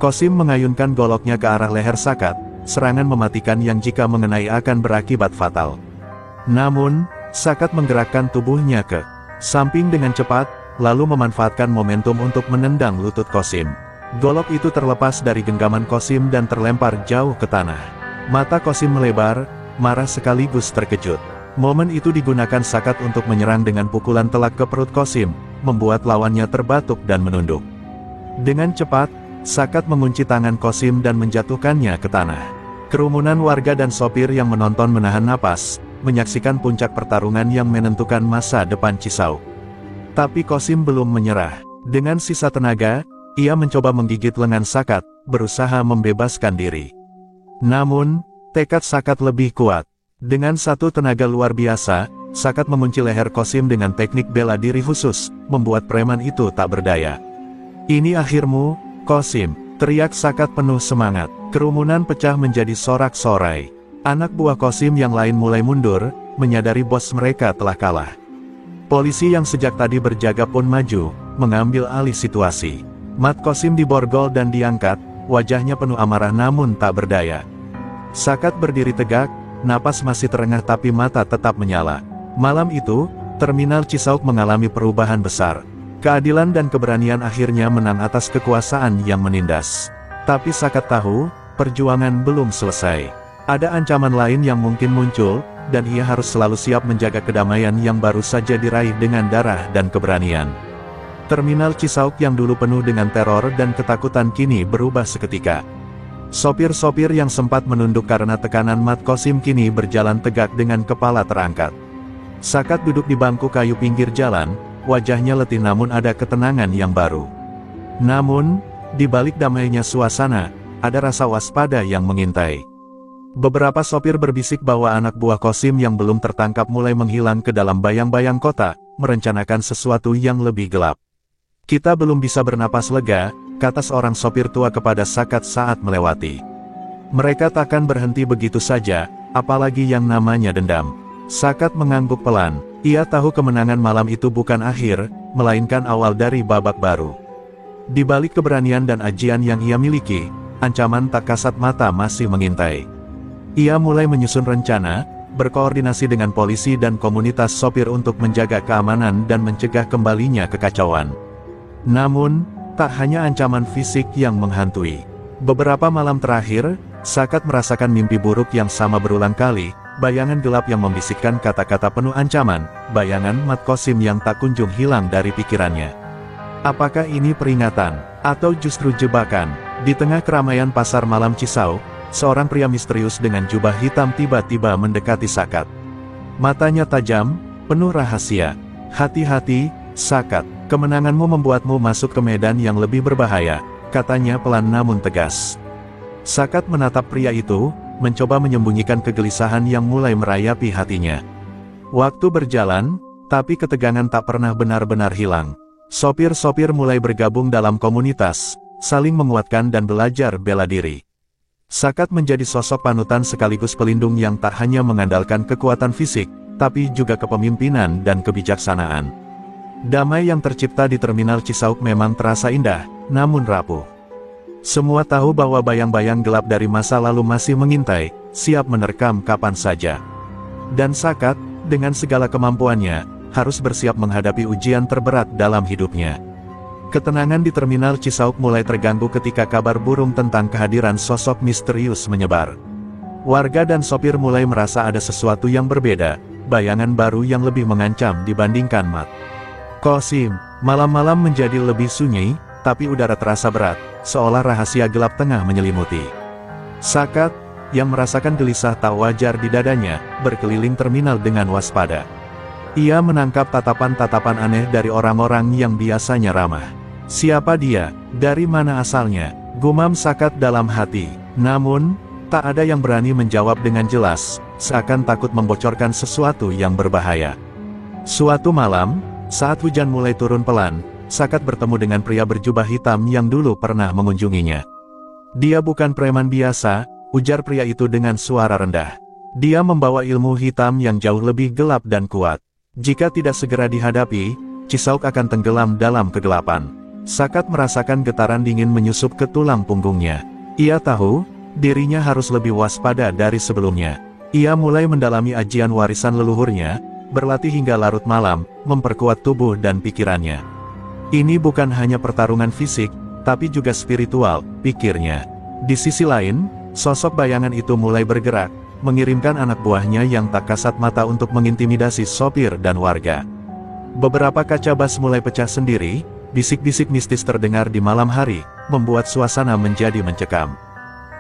A: Qasim mengayunkan goloknya ke arah leher Sakat, serangan mematikan yang jika mengenai akan berakibat fatal. Namun, Sakat menggerakkan tubuhnya ke samping dengan cepat, lalu memanfaatkan momentum untuk menendang lutut Qasim. Golok itu terlepas dari genggaman Qasim dan terlempar jauh ke tanah. Mata Qasim melebar, marah sekaligus terkejut. Momen itu digunakan Sakat untuk menyerang dengan pukulan telak ke perut Qasim, membuat lawannya terbatuk dan menunduk. Dengan cepat, Sakat mengunci tangan Qasim dan menjatuhkannya ke tanah. Kerumunan warga dan sopir yang menonton menahan napas, menyaksikan puncak pertarungan yang menentukan masa depan Cisauk. Tapi Qasim belum menyerah. Dengan sisa tenaga, ia mencoba menggigit lengan Sakat, berusaha membebaskan diri. Namun, tekad Sakat lebih kuat. Dengan satu tenaga luar biasa, Sakat mengunci leher Qasim dengan teknik bela diri khusus, membuat preman itu tak berdaya. "Ini akhirmu, Qasim," teriak Sakat penuh semangat. Kerumunan pecah menjadi sorak-sorai. Anak buah Qasim yang lain mulai mundur, menyadari bos mereka telah kalah. Polisi yang sejak tadi berjaga pun maju, mengambil alih situasi. Mat Qasim diborgol dan diangkat, wajahnya penuh amarah namun tak berdaya. Sakat berdiri tegak, napas masih terengah tapi mata tetap menyala. Malam itu, terminal Cisauk mengalami perubahan besar. Keadilan dan keberanian akhirnya menang atas kekuasaan yang menindas. Tapi Sakat tahu, perjuangan belum selesai. Ada ancaman lain yang mungkin muncul, dan ia harus selalu siap menjaga kedamaian yang baru saja diraih dengan darah dan keberanian. Terminal Cisauk yang dulu penuh dengan teror dan ketakutan kini berubah seketika. Sopir-sopir yang sempat menunduk karena tekanan Mat Qasim kini berjalan tegak dengan kepala terangkat. Sakat duduk di bangku kayu pinggir jalan, wajahnya letih namun ada ketenangan yang baru. Namun, di balik damainya suasana, ada rasa waspada yang mengintai. Beberapa sopir berbisik bahwa anak buah Qasim yang belum tertangkap mulai menghilang ke dalam bayang-bayang kota, merencanakan sesuatu yang lebih gelap. "Kita belum bisa bernapas lega, kata seorang sopir tua kepada Sakat saat melewati. Mereka takkan berhenti begitu saja, apalagi yang namanya dendam. Sakat mengangguk pelan. Ia tahu kemenangan malam itu bukan akhir, melainkan awal dari babak baru. Di balik keberanian dan ajian yang ia miliki, ancaman tak kasat mata masih mengintai. Ia mulai menyusun rencana, berkoordinasi dengan polisi dan komunitas sopir untuk menjaga keamanan dan mencegah kembalinya kekacauan. Namun, tak hanya ancaman fisik yang menghantui. Beberapa malam terakhir, Sakat merasakan mimpi buruk yang sama berulang kali, bayangan gelap yang membisikkan kata-kata penuh ancaman, bayangan Mat Qasim yang tak kunjung hilang dari pikirannya. Apakah ini peringatan, atau justru jebakan? Di tengah keramaian pasar malam Cisau, seorang pria misterius dengan jubah hitam tiba-tiba mendekati Sakat. Matanya tajam, penuh rahasia. Hati-hati, Sakat, kemenanganmu membuatmu masuk ke medan yang lebih berbahaya, katanya pelan namun tegas. Sakat menatap pria itu, mencoba menyembunyikan kegelisahan yang mulai merayapi hatinya. Waktu berjalan, tapi ketegangan tak pernah benar-benar hilang. Sopir-sopir mulai bergabung dalam komunitas, saling menguatkan dan belajar bela diri. Sakat menjadi sosok panutan sekaligus pelindung yang tak hanya mengandalkan kekuatan fisik, tapi juga kepemimpinan dan kebijaksanaan. Damai yang tercipta di Terminal Cisauk memang terasa indah, namun rapuh. Semua tahu bahwa bayang-bayang gelap dari masa lalu masih mengintai, siap menerkam kapan saja. Dan Sakat, dengan segala kemampuannya, harus bersiap menghadapi ujian terberat dalam hidupnya. Ketenangan di Terminal Cisauk mulai terganggu ketika kabar burung tentang kehadiran sosok misterius menyebar. Warga dan sopir mulai merasa ada sesuatu yang berbeda, bayangan baru yang lebih mengancam dibandingkan Mat Qasim. Malam-malam menjadi lebih sunyi, tapi udara terasa berat, seolah rahasia gelap tengah menyelimuti. Sakat, yang merasakan gelisah tak wajar di dadanya, berkeliling terminal dengan waspada. Ia menangkap tatapan-tatapan aneh dari orang-orang yang biasanya ramah. Siapa dia? Dari mana asalnya? Gumam Sakat dalam hati. Namun, tak ada yang berani menjawab dengan jelas, seakan takut membocorkan sesuatu yang berbahaya. Suatu malam, saat hujan mulai turun pelan, Sakat bertemu dengan pria berjubah hitam yang dulu pernah mengunjunginya. Dia bukan preman biasa, ujar pria itu dengan suara rendah. Dia membawa ilmu hitam yang jauh lebih gelap dan kuat. Jika tidak segera dihadapi, Cisauk akan tenggelam dalam kegelapan. Sakat merasakan getaran dingin menyusup ke tulang punggungnya. Ia tahu, dirinya harus lebih waspada dari sebelumnya. Ia mulai mendalami ajian warisan leluhurnya, berlatih hingga larut malam, memperkuat tubuh dan pikirannya. Ini bukan hanya pertarungan fisik, tapi juga spiritual, pikirnya. Di sisi lain, sosok bayangan itu mulai bergerak, mengirimkan anak buahnya yang tak kasat mata untuk mengintimidasi sopir dan warga. Beberapa kaca bas mulai pecah sendiri, bisik-bisik mistis terdengar di malam hari, membuat suasana menjadi mencekam.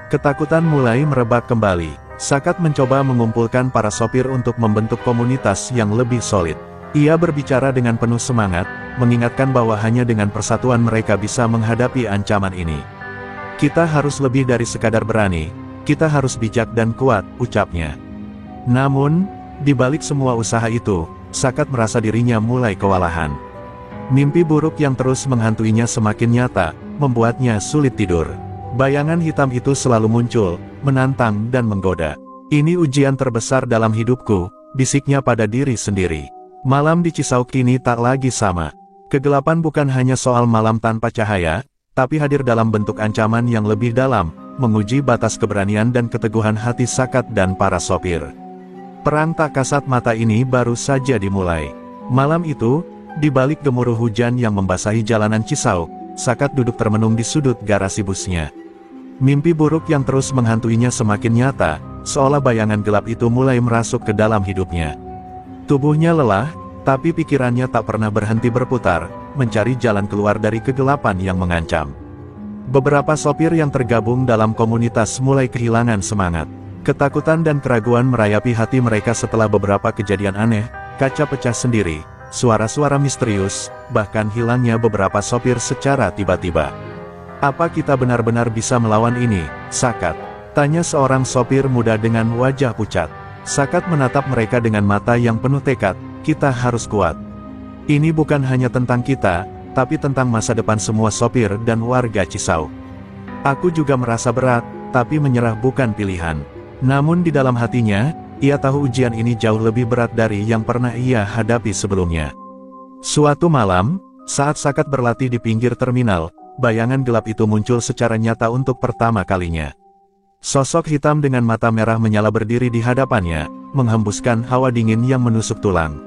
A: Ketakutan mulai merebak kembali. Sakat mencoba mengumpulkan para sopir untuk membentuk komunitas yang lebih solid. Ia berbicara dengan penuh semangat, mengingatkan bahwa hanya dengan persatuan mereka bisa menghadapi ancaman ini. Kita harus lebih dari sekadar berani, kita harus bijak dan kuat, ucapnya. Namun, di balik semua usaha itu, Sakat merasa dirinya mulai kewalahan. Mimpi buruk yang terus menghantuinya semakin nyata, membuatnya sulit tidur. Bayangan hitam itu selalu muncul, menantang dan menggoda. Ini ujian terbesar dalam hidupku, bisiknya pada diri sendiri. Malam di Cisauk kini tak lagi sama. Kegelapan bukan hanya soal malam tanpa cahaya, tapi hadir dalam bentuk ancaman yang lebih dalam, menguji batas keberanian dan keteguhan hati Sakat dan para sopir. Perang tak kasat mata ini baru saja dimulai. Malam itu, di balik gemuruh hujan yang membasahi jalanan Cisauk, Sakat duduk termenung di sudut garasi busnya. Mimpi buruk yang terus menghantuinya semakin nyata, seolah bayangan gelap itu mulai merasuk ke dalam hidupnya. Tubuhnya lelah, tapi pikirannya tak pernah berhenti berputar, mencari jalan keluar dari kegelapan yang mengancam. Beberapa sopir yang tergabung dalam komunitas mulai kehilangan semangat. Ketakutan dan keraguan merayapi hati mereka setelah beberapa kejadian aneh, kaca pecah sendiri, suara-suara misterius, bahkan hilangnya beberapa sopir secara tiba-tiba. Apa kita benar-benar bisa melawan ini, Sakat? Tanya seorang sopir muda dengan wajah pucat. Sakat menatap mereka dengan mata yang penuh tekad, kita harus kuat. Ini bukan hanya tentang kita, tapi tentang masa depan semua sopir dan warga Cisau. Aku juga merasa berat, tapi menyerah bukan pilihan. Namun di dalam hatinya, ia tahu ujian ini jauh lebih berat dari yang pernah ia hadapi sebelumnya. Suatu malam, saat Sakat berlatih di pinggir terminal, bayangan gelap itu muncul secara nyata untuk pertama kalinya. Sosok hitam dengan mata merah menyala berdiri di hadapannya, menghembuskan hawa dingin yang menusuk tulang.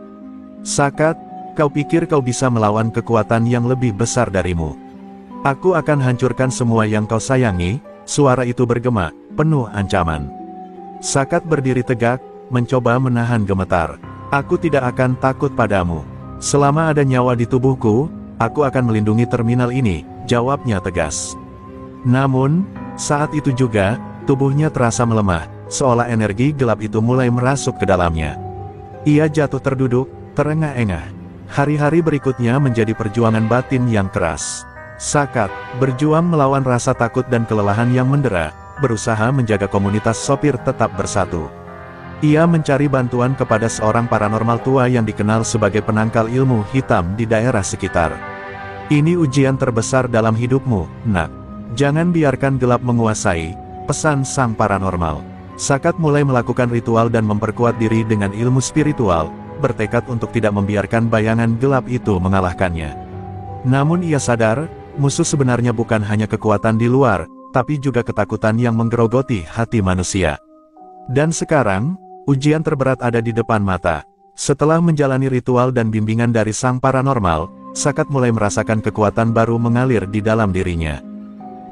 A: Sakat, kau pikir kau bisa melawan kekuatan yang lebih besar darimu? Aku akan hancurkan semua yang kau sayangi. Suara itu bergema, penuh ancaman. Sakat berdiri tegak, mencoba menahan gemetar. Aku tidak akan takut padamu. Selama ada nyawa di tubuhku, aku akan melindungi terminal ini, jawabnya tegas. Namun, saat itu juga, tubuhnya terasa melemah, seolah energi gelap itu mulai merasuk ke dalamnya. Ia jatuh terduduk, terengah-engah. Hari-hari berikutnya menjadi perjuangan batin yang keras. Sakat, berjuang melawan rasa takut dan kelelahan yang mendera, berusaha menjaga komunitas sopir tetap bersatu. Ia mencari bantuan kepada seorang paranormal tua yang dikenal sebagai penangkal ilmu hitam di daerah sekitar. Ini ujian terbesar dalam hidupmu, nak. Jangan biarkan gelap menguasai, pesan sang paranormal. Sakat mulai melakukan ritual dan memperkuat diri dengan ilmu spiritual, bertekad untuk tidak membiarkan bayangan gelap itu mengalahkannya. Namun ia sadar, musuh sebenarnya bukan hanya kekuatan di luar, tapi juga ketakutan yang menggerogoti hati manusia. Dan sekarang, ujian terberat ada di depan mata. Setelah menjalani ritual dan bimbingan dari sang paranormal, Sakat mulai merasakan kekuatan baru mengalir di dalam dirinya.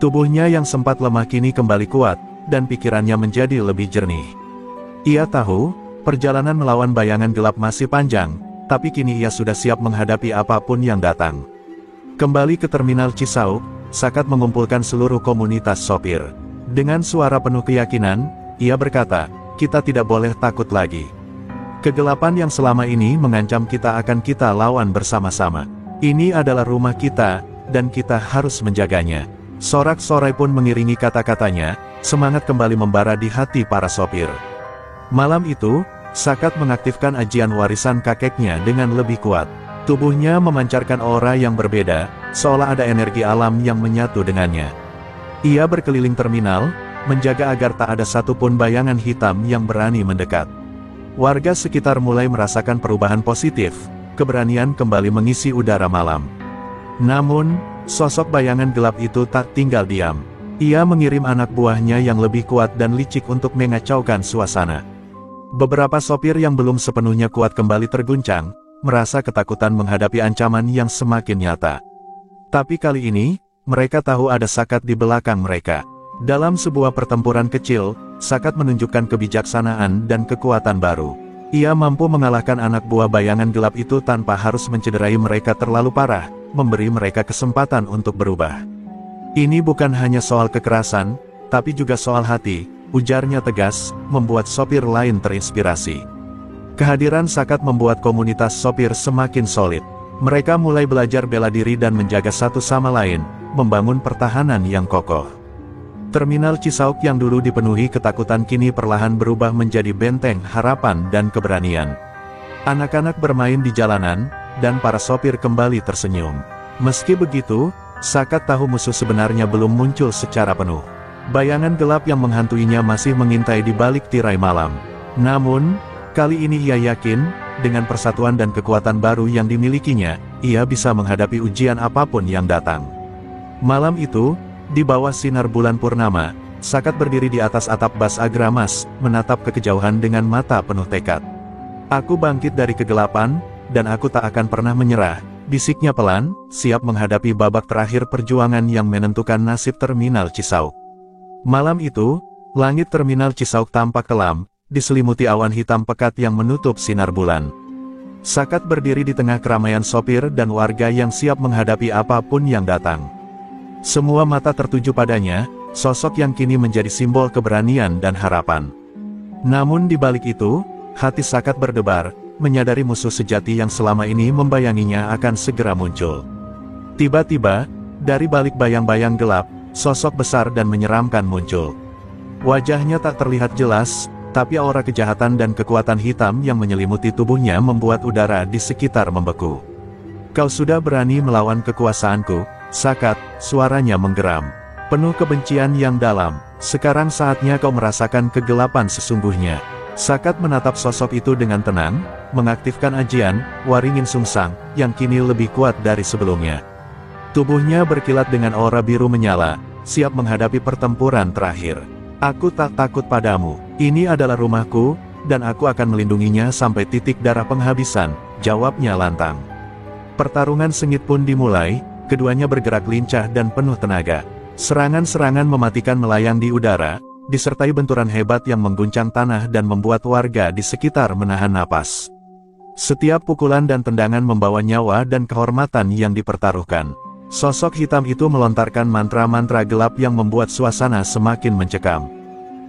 A: Tubuhnya yang sempat lemah kini kembali kuat, dan pikirannya menjadi lebih jernih. Ia tahu, perjalanan melawan bayangan gelap masih panjang, tapi kini ia sudah siap menghadapi apapun yang datang. Kembali ke terminal Cisau, Sakat mengumpulkan seluruh komunitas sopir. Dengan suara penuh keyakinan, ia berkata, kita tidak boleh takut lagi. Kegelapan yang selama ini mengancam kita akan kita lawan bersama-sama. Ini adalah rumah kita, dan kita harus menjaganya. Sorak-sorai pun mengiringi kata-katanya, semangat kembali membara di hati para sopir. Malam itu, Sakat mengaktifkan ajian warisan kakeknya dengan lebih kuat. Tubuhnya memancarkan aura yang berbeda, seolah ada energi alam yang menyatu dengannya. Ia berkeliling terminal, menjaga agar tak ada satupun bayangan hitam yang berani mendekat. Warga sekitar mulai merasakan perubahan positif, keberanian kembali mengisi udara malam. Namun, sosok bayangan gelap itu tak tinggal diam. Ia mengirim anak buahnya yang lebih kuat dan licik untuk mengacaukan suasana. Beberapa sopir yang belum sepenuhnya kuat kembali terguncang, merasa ketakutan menghadapi ancaman yang semakin nyata. Tapi kali ini, mereka tahu ada Sakat di belakang mereka. Dalam sebuah pertempuran kecil, Sakat menunjukkan kebijaksanaan dan kekuatan baru. Ia mampu mengalahkan anak buah bayangan gelap itu tanpa harus mencederai mereka terlalu parah, memberi mereka kesempatan untuk berubah. Ini bukan hanya soal kekerasan, tapi juga soal hati, ujarnya tegas, membuat sopir lain terinspirasi. Kehadiran Sakat membuat komunitas sopir semakin solid. Mereka mulai belajar bela diri dan menjaga satu sama lain, membangun pertahanan yang kokoh. Terminal Cisauk yang dulu dipenuhi ketakutan kini perlahan berubah menjadi benteng harapan dan keberanian. Anak-anak bermain di jalanan, dan para sopir kembali tersenyum. Meski begitu, Sakat tahu musuh sebenarnya belum muncul secara penuh. Bayangan gelap yang menghantuinya masih mengintai di balik tirai malam. Namun, kali ini ia yakin, dengan persatuan dan kekuatan baru yang dimilikinya, ia bisa menghadapi ujian apapun yang datang. Malam itu, di bawah sinar bulan purnama, Sakat berdiri di atas atap Bas Agramas, menatap ke kejauhan dengan mata penuh tekad. Aku bangkit dari kegelapan, dan aku tak akan pernah menyerah, bisiknya pelan, siap menghadapi babak terakhir perjuangan yang menentukan nasib terminal Cisauk. Malam itu, langit terminal Cisauk tampak kelam, diselimuti awan hitam pekat yang menutup sinar bulan. Sakat berdiri di tengah keramaian sopir dan warga yang siap menghadapi apapun yang datang. Semua mata tertuju padanya, sosok yang kini menjadi simbol keberanian dan harapan. Namun di balik itu, hati Sakat berdebar, menyadari musuh sejati yang selama ini membayanginya akan segera muncul. Tiba-tiba, dari balik bayang-bayang gelap, sosok besar dan menyeramkan muncul. Wajahnya tak terlihat jelas, tapi aura kejahatan dan kekuatan hitam yang menyelimuti tubuhnya membuat udara di sekitar membeku. Kau sudah berani melawan kekuasaanku, Sakat, suaranya menggeram. Penuh kebencian yang dalam, sekarang saatnya kau merasakan kegelapan sesungguhnya. Sakat menatap sosok itu dengan tenang, mengaktifkan ajian, Waringin Sungsang, yang kini lebih kuat dari sebelumnya. Tubuhnya berkilat dengan aura biru menyala, siap menghadapi pertempuran terakhir. Aku tak takut padamu, ini adalah rumahku, dan aku akan melindunginya sampai titik darah penghabisan, jawabnya lantang. Pertarungan sengit pun dimulai, keduanya bergerak lincah dan penuh tenaga. Serangan-serangan mematikan melayang di udara, disertai benturan hebat yang mengguncang tanah dan membuat warga di sekitar menahan napas. Setiap pukulan dan tendangan membawa nyawa dan kehormatan yang dipertaruhkan. Sosok hitam itu melontarkan mantra-mantra gelap yang membuat suasana semakin mencekam.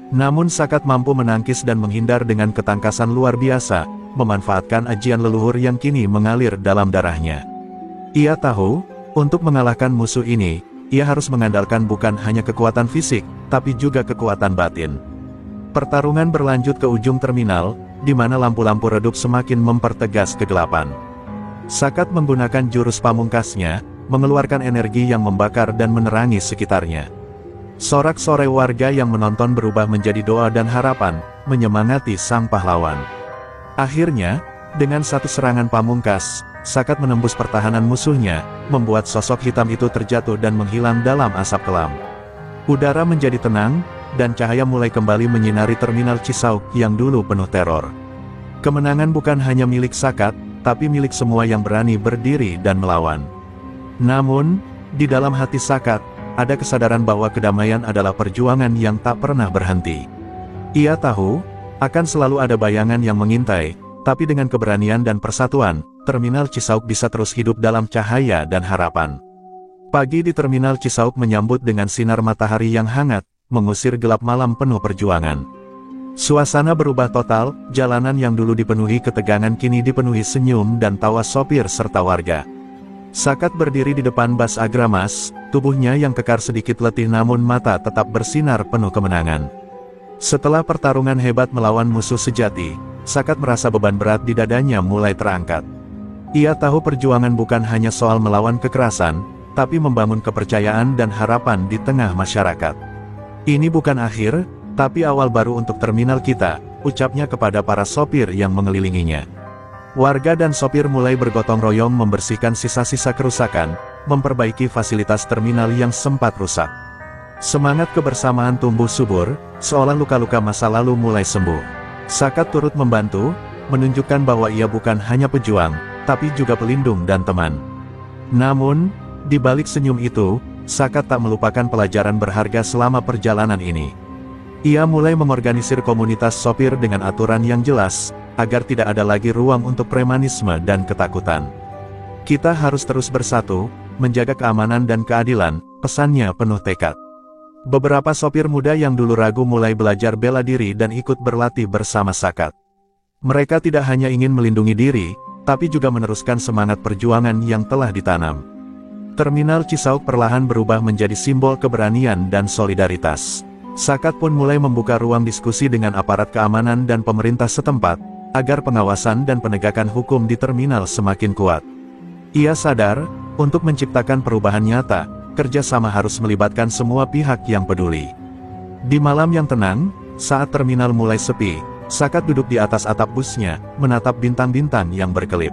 A: Namun Sakat mampu menangkis dan menghindar dengan ketangkasan luar biasa, memanfaatkan ajian leluhur yang kini mengalir dalam darahnya. Ia tahu, untuk mengalahkan musuh ini, ia harus mengandalkan bukan hanya kekuatan fisik, tapi juga kekuatan batin. Pertarungan berlanjut ke ujung terminal, di mana lampu-lampu redup semakin mempertegas kegelapan. Sakat menggunakan jurus pamungkasnya, mengeluarkan energi yang membakar dan menerangi sekitarnya. Sorak-sorai warga yang menonton berubah menjadi doa dan harapan, menyemangati sang pahlawan. Akhirnya, dengan satu serangan pamungkas, Sakat menembus pertahanan musuhnya, membuat sosok hitam itu terjatuh dan menghilang dalam asap kelam. Udara menjadi tenang, dan cahaya mulai kembali menyinari terminal Cisauk yang dulu penuh teror. Kemenangan bukan hanya milik Sakat, tapi milik semua yang berani berdiri dan melawan. Namun, di dalam hati Sakat, ada kesadaran bahwa kedamaian adalah perjuangan yang tak pernah berhenti. Ia tahu, akan selalu ada bayangan yang mengintai, tapi dengan keberanian dan persatuan, terminal Cisauk bisa terus hidup dalam cahaya dan harapan. Pagi di terminal Cisauk menyambut dengan sinar matahari yang hangat, mengusir gelap malam penuh perjuangan. Suasana berubah total, jalanan yang dulu dipenuhi ketegangan kini dipenuhi senyum dan tawa sopir serta warga. Sakat berdiri di depan bas Agramas, tubuhnya yang kekar sedikit letih namun mata tetap bersinar penuh kemenangan. Setelah pertarungan hebat melawan musuh sejati, Sakat merasa beban berat di dadanya mulai terangkat. Ia tahu perjuangan bukan hanya soal melawan kekerasan, tapi membangun kepercayaan dan harapan di tengah masyarakat. Ini bukan akhir, tapi awal baru untuk terminal kita, ucapnya kepada para sopir yang mengelilinginya. Warga dan sopir mulai bergotong royong membersihkan sisa-sisa kerusakan, memperbaiki fasilitas terminal yang sempat rusak. Semangat kebersamaan tumbuh subur, seolah luka-luka masa lalu mulai sembuh. Sakat turut membantu, menunjukkan bahwa ia bukan hanya pejuang, tapi juga pelindung dan teman. Namun, di balik senyum itu, Sakat tak melupakan pelajaran berharga selama perjalanan ini. Ia mulai mengorganisir komunitas sopir dengan aturan yang jelas, agar tidak ada lagi ruang untuk premanisme dan ketakutan. Kita harus terus bersatu, menjaga keamanan dan keadilan, pesannya penuh tekad. Beberapa sopir muda yang dulu ragu mulai belajar bela diri dan ikut berlatih bersama Sakat. Mereka tidak hanya ingin melindungi diri, tapi juga meneruskan semangat perjuangan yang telah ditanam. Terminal Cisauk perlahan berubah menjadi simbol keberanian dan solidaritas. Sakat pun mulai membuka ruang diskusi dengan aparat keamanan dan pemerintah setempat, agar pengawasan dan penegakan hukum di terminal semakin kuat. Ia sadar, untuk menciptakan perubahan nyata, kerjasama harus melibatkan semua pihak yang peduli. Di malam yang tenang, saat terminal mulai sepi, Sakat duduk di atas atap busnya, menatap bintang-bintang yang berkelip.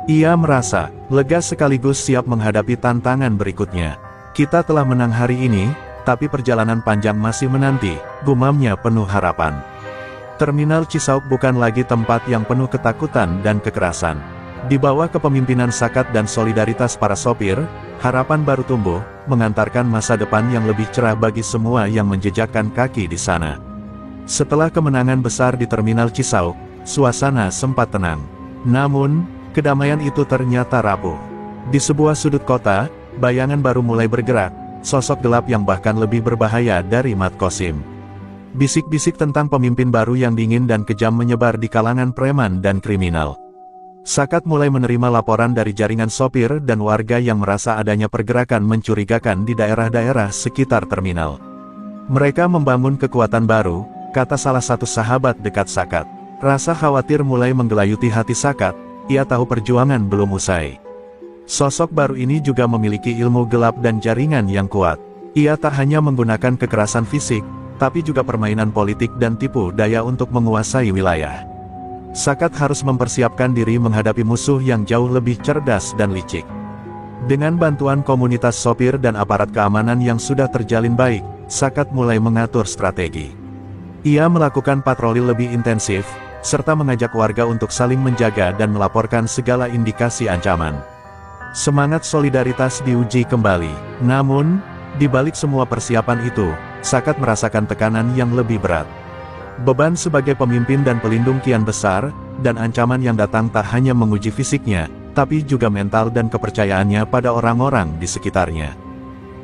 A: Ia merasa lega sekaligus siap menghadapi tantangan berikutnya. Kita telah menang hari ini, tapi perjalanan panjang masih menanti, gumamnya penuh harapan. Terminal Cisauk bukan lagi tempat yang penuh ketakutan dan kekerasan. Di bawah kepemimpinan Sakat dan solidaritas para sopir, harapan baru tumbuh, mengantarkan masa depan yang lebih cerah bagi semua yang menjejakkan kaki di sana. Setelah kemenangan besar di terminal Cisauk, suasana sempat tenang. Namun, kedamaian itu ternyata rapuh. Di sebuah sudut kota, bayangan baru mulai bergerak, sosok gelap yang bahkan lebih berbahaya dari Mat Qasim. Bisik-bisik tentang pemimpin baru yang dingin dan kejam menyebar di kalangan preman dan kriminal. Sakat mulai menerima laporan dari jaringan sopir dan warga yang merasa adanya pergerakan mencurigakan di daerah-daerah sekitar terminal. Mereka membangun kekuatan baru, kata salah satu sahabat dekat Sakat. Rasa khawatir mulai menggelayuti hati Sakat, ia tahu perjuangan belum usai. Sosok baru ini juga memiliki ilmu gelap dan jaringan yang kuat. Ia tak hanya menggunakan kekerasan fisik, tapi juga permainan politik dan tipu daya untuk menguasai wilayah. Sakat harus mempersiapkan diri menghadapi musuh yang jauh lebih cerdas dan licik. Dengan bantuan komunitas sopir dan aparat keamanan yang sudah terjalin baik, Sakat mulai mengatur strategi. Ia melakukan patroli lebih intensif, serta mengajak warga untuk saling menjaga dan melaporkan segala indikasi ancaman. Semangat solidaritas diuji kembali. Namun, di balik semua persiapan itu, Sakat merasakan tekanan yang lebih berat. Beban sebagai pemimpin dan pelindung kian besar, dan ancaman yang datang tak hanya menguji fisiknya, tapi juga mental dan kepercayaannya pada orang-orang di sekitarnya.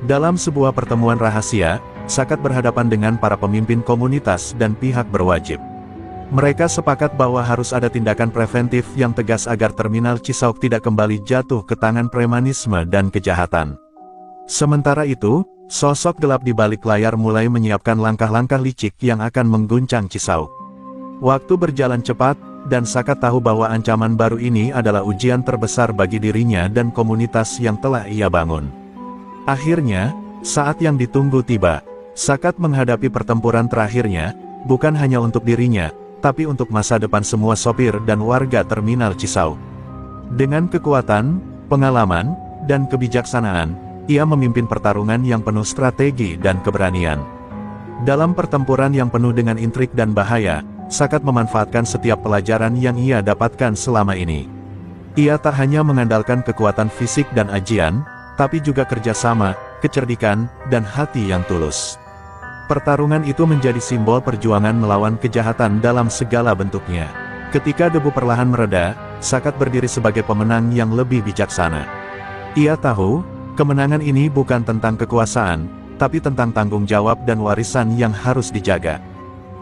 A: Dalam sebuah pertemuan rahasia, Sakat berhadapan dengan para pemimpin komunitas dan pihak berwajib. Mereka sepakat bahwa harus ada tindakan preventif yang tegas agar terminal Cisauk tidak kembali jatuh ke tangan premanisme dan kejahatan. Sementara itu, sosok gelap di balik layar mulai menyiapkan langkah-langkah licik yang akan mengguncang Cisauk. Waktu berjalan cepat, dan Sakat tahu bahwa ancaman baru ini adalah ujian terbesar bagi dirinya dan komunitas yang telah ia bangun. Akhirnya, saat yang ditunggu tiba. Sakat menghadapi pertempuran terakhirnya, bukan hanya untuk dirinya, tapi untuk masa depan semua sopir dan warga terminal Cisauk. Dengan kekuatan, pengalaman, dan kebijaksanaan, ia memimpin pertarungan yang penuh strategi dan keberanian. Dalam pertempuran yang penuh dengan intrik dan bahaya, Sakat memanfaatkan setiap pelajaran yang ia dapatkan selama ini. Ia tak hanya mengandalkan kekuatan fisik dan ajian, tapi juga kerjasama, kecerdikan, dan hati yang tulus. Pertarungan itu menjadi simbol perjuangan melawan kejahatan dalam segala bentuknya. Ketika debu perlahan mereda, Sakat berdiri sebagai pemenang yang lebih bijaksana. Ia tahu, kemenangan ini bukan tentang kekuasaan, tapi tentang tanggung jawab dan warisan yang harus dijaga.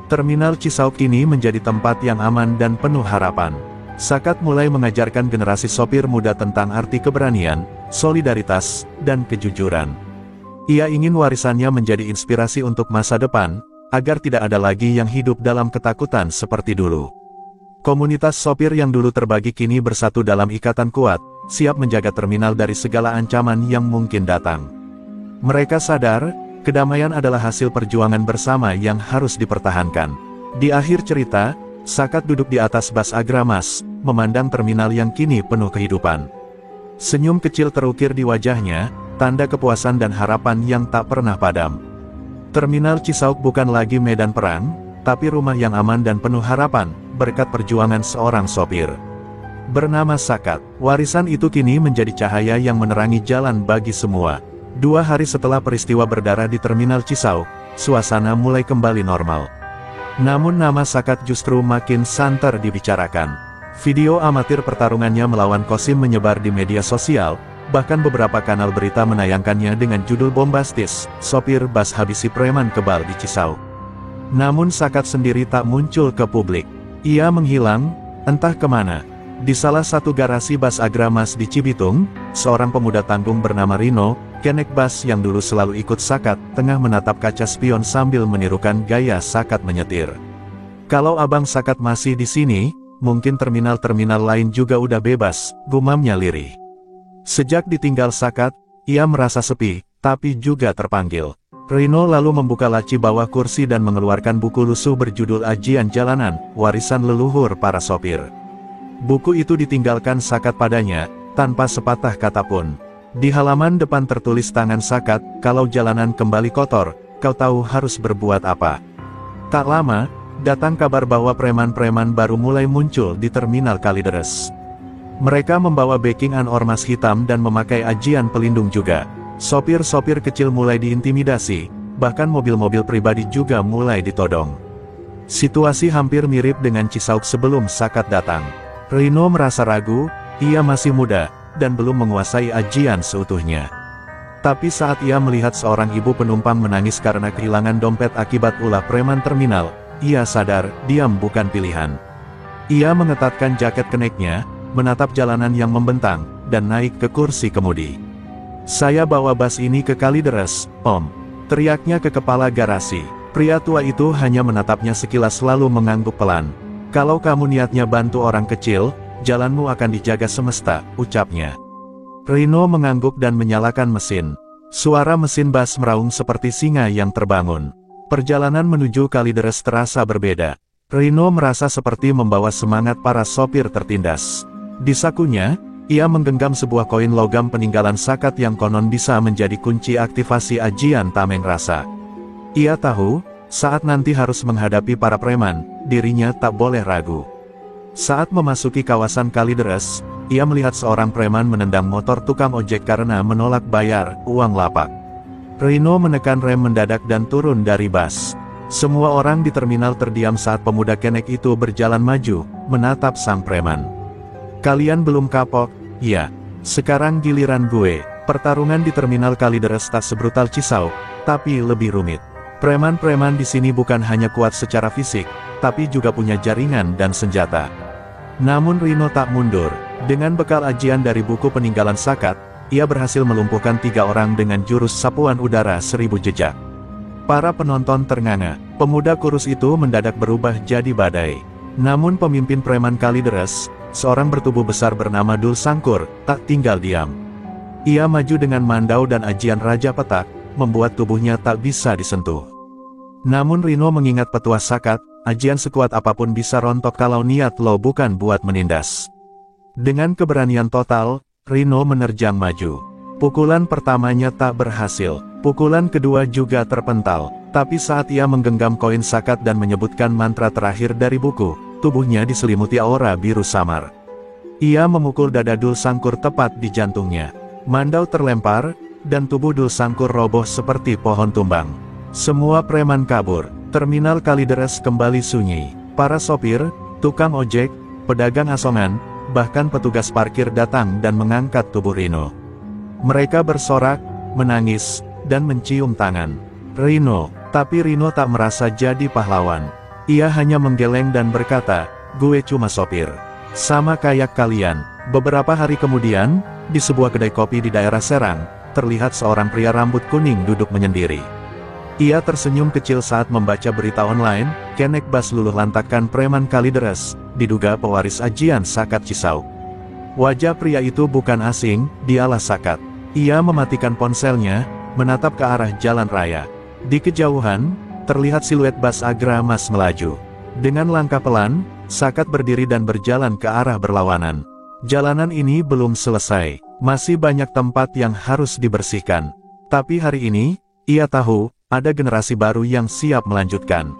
A: Terminal Cisauk kini menjadi tempat yang aman dan penuh harapan. Sakat mulai mengajarkan generasi sopir muda tentang arti keberanian, solidaritas, dan kejujuran. Ia ingin warisannya menjadi inspirasi untuk masa depan, agar tidak ada lagi yang hidup dalam ketakutan seperti dulu. Komunitas sopir yang dulu terbagi kini bersatu dalam ikatan kuat, siap menjaga terminal dari segala ancaman yang mungkin datang. Mereka sadar, kedamaian adalah hasil perjuangan bersama yang harus dipertahankan. Di akhir cerita, Sakat duduk di atas bas Agramas, memandang terminal yang kini penuh kehidupan. Senyum kecil terukir di wajahnya, tanda kepuasan dan harapan yang tak pernah padam. Terminal Cisauk bukan lagi medan perang, tapi rumah yang aman dan penuh harapan, berkat perjuangan seorang sopir bernama Sakat. Warisan itu kini menjadi cahaya yang menerangi jalan bagi semua. 2 hari setelah peristiwa berdarah di terminal Cisauk, suasana mulai kembali normal. Namun nama Sakat justru makin santer dibicarakan. Video amatir pertarungannya melawan Kosim menyebar di media sosial, bahkan beberapa kanal berita menayangkannya dengan judul bombastis, "Sopir bas habisi preman kebal di Cisauk." Namun Sakat sendiri tak muncul ke publik. Ia menghilang, entah kemana. Di salah satu garasi bas Agramas di Cibitung, seorang pemuda tanggung bernama Rino, kenek bas yang dulu selalu ikut Sakat, tengah menatap kaca spion sambil menirukan gaya Sakat menyetir. "Kalau Abang Sakat masih di sini, mungkin terminal-terminal lain juga udah bebas," gumamnya lirih. Sejak ditinggal Sakat, ia merasa sepi, tapi juga terpanggil. Rino lalu membuka laci bawah kursi dan mengeluarkan buku lusuh berjudul Ajian Jalanan, Warisan Leluhur Para Sopir. Buku itu ditinggalkan Sakat padanya, tanpa sepatah kata pun. Di halaman depan tertulis tangan Sakat, "Kalau jalanan kembali kotor, kau tahu harus berbuat apa." Tak lama, datang kabar bahwa preman-preman baru mulai muncul di terminal Kalideres. Mereka membawa backing-an ormas hitam dan memakai ajian pelindung juga. Sopir-sopir kecil mulai diintimidasi, bahkan mobil-mobil pribadi juga mulai ditodong. Situasi hampir mirip dengan Cisauk sebelum Sakat datang. Rino merasa ragu, ia masih muda, dan belum menguasai ajian seutuhnya. Tapi saat ia melihat seorang ibu penumpang menangis karena kehilangan dompet akibat ulah preman terminal, ia sadar, diam bukan pilihan. Ia mengetatkan jaket keneknya, menatap jalanan yang membentang, dan naik ke kursi kemudi. "Saya bawa bas ini ke Kalideres, Om," teriaknya ke kepala garasi. Pria tua itu hanya menatapnya sekilas lalu mengangguk pelan. "Kalau kamu niatnya bantu orang kecil, jalanmu akan dijaga semesta," ucapnya. Rino mengangguk dan menyalakan mesin. Suara mesin bas meraung seperti singa yang terbangun. Perjalanan menuju Kalideres terasa berbeda. Rino merasa seperti membawa semangat para sopir tertindas. Di sakunya, ia menggenggam sebuah koin logam peninggalan Sakat yang konon bisa menjadi kunci aktivasi ajian Tameng Rasa. Ia tahu, saat nanti harus menghadapi para preman, dirinya tak boleh ragu. Saat memasuki kawasan Kalideres, ia melihat seorang preman menendang motor tukang ojek karena menolak bayar uang lapak. Rino menekan rem mendadak dan turun dari bus. Semua orang di terminal terdiam saat pemuda kenek itu berjalan maju, menatap sang preman. Kalian belum kapok, ya. Sekarang giliran gue. Pertarungan di terminal Kalideres tak sebrutal Cisau, tapi lebih rumit. Preman-preman di sini bukan hanya kuat secara fisik, tapi juga punya jaringan dan senjata. Namun Rino tak mundur. Dengan bekal ajian dari buku peninggalan Sakat, ia berhasil melumpuhkan 3 orang dengan jurus sapuan udara 1000 jejak. Para penonton ternganga. Pemuda kurus itu mendadak berubah jadi badai. Namun pemimpin preman Kalideres, seorang bertubuh besar bernama Dul Sangkur, tak tinggal diam. Ia maju dengan mandau dan ajian Raja Petak, membuat tubuhnya tak bisa disentuh. Namun Rino mengingat petuah Sakat, ajian sekuat apapun bisa rontok kalau niat lo bukan buat menindas. Dengan keberanian total, Rino menerjang maju. Pukulan pertamanya tak berhasil, pukulan kedua juga terpental, tapi saat ia menggenggam koin Sakat dan menyebutkan mantra terakhir dari buku, tubuhnya diselimuti aura biru samar. Ia memukul dada Dul Sangkur tepat di jantungnya. Mandau terlempar, dan tubuh Dul Sangkur roboh seperti pohon tumbang. Semua preman kabur, terminal Kalideres kembali sunyi. Para sopir, tukang ojek, pedagang asongan, bahkan petugas parkir datang dan mengangkat tubuh Rino. Mereka bersorak, menangis, dan mencium tangan Rino, tapi Rino tak merasa jadi pahlawan. Ia hanya menggeleng dan berkata, "Gue cuma sopir. Sama kayak kalian." Beberapa hari kemudian, di sebuah kedai kopi di daerah Serang, terlihat seorang pria rambut kuning duduk menyendiri. Ia tersenyum kecil saat membaca berita online, kenek bas luluh lantakan preman Kalideres, diduga pewaris ajian Sakat Cisau. Wajah pria itu bukan asing, dialah Sakat. Ia mematikan ponselnya, menatap ke arah jalan raya. Di kejauhan, terlihat siluet bas Agramas melaju. Dengan langkah pelan, Sakat berdiri dan berjalan ke arah berlawanan. Jalanan ini belum selesai, masih banyak tempat yang harus dibersihkan. Tapi hari ini, ia tahu, ada generasi baru yang siap melanjutkan.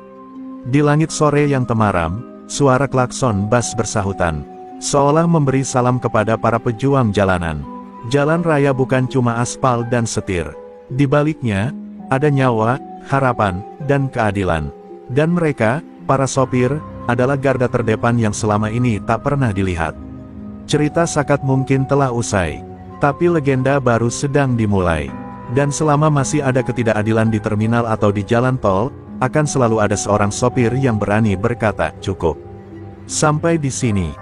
A: Di langit sore yang temaram, suara klakson bas bersahutan, seolah memberi salam kepada para pejuang jalanan. Jalan raya bukan cuma aspal dan setir. Di baliknya, ada nyawa, harapan, dan keadilan. Dan mereka, para sopir, adalah garda terdepan yang selama ini tak pernah dilihat. Cerita Sakat mungkin telah usai, tapi legenda baru sedang dimulai. Dan selama masih ada ketidakadilan di terminal atau di jalan tol, akan selalu ada seorang sopir yang berani berkata, "Cukup. Sampai di sini."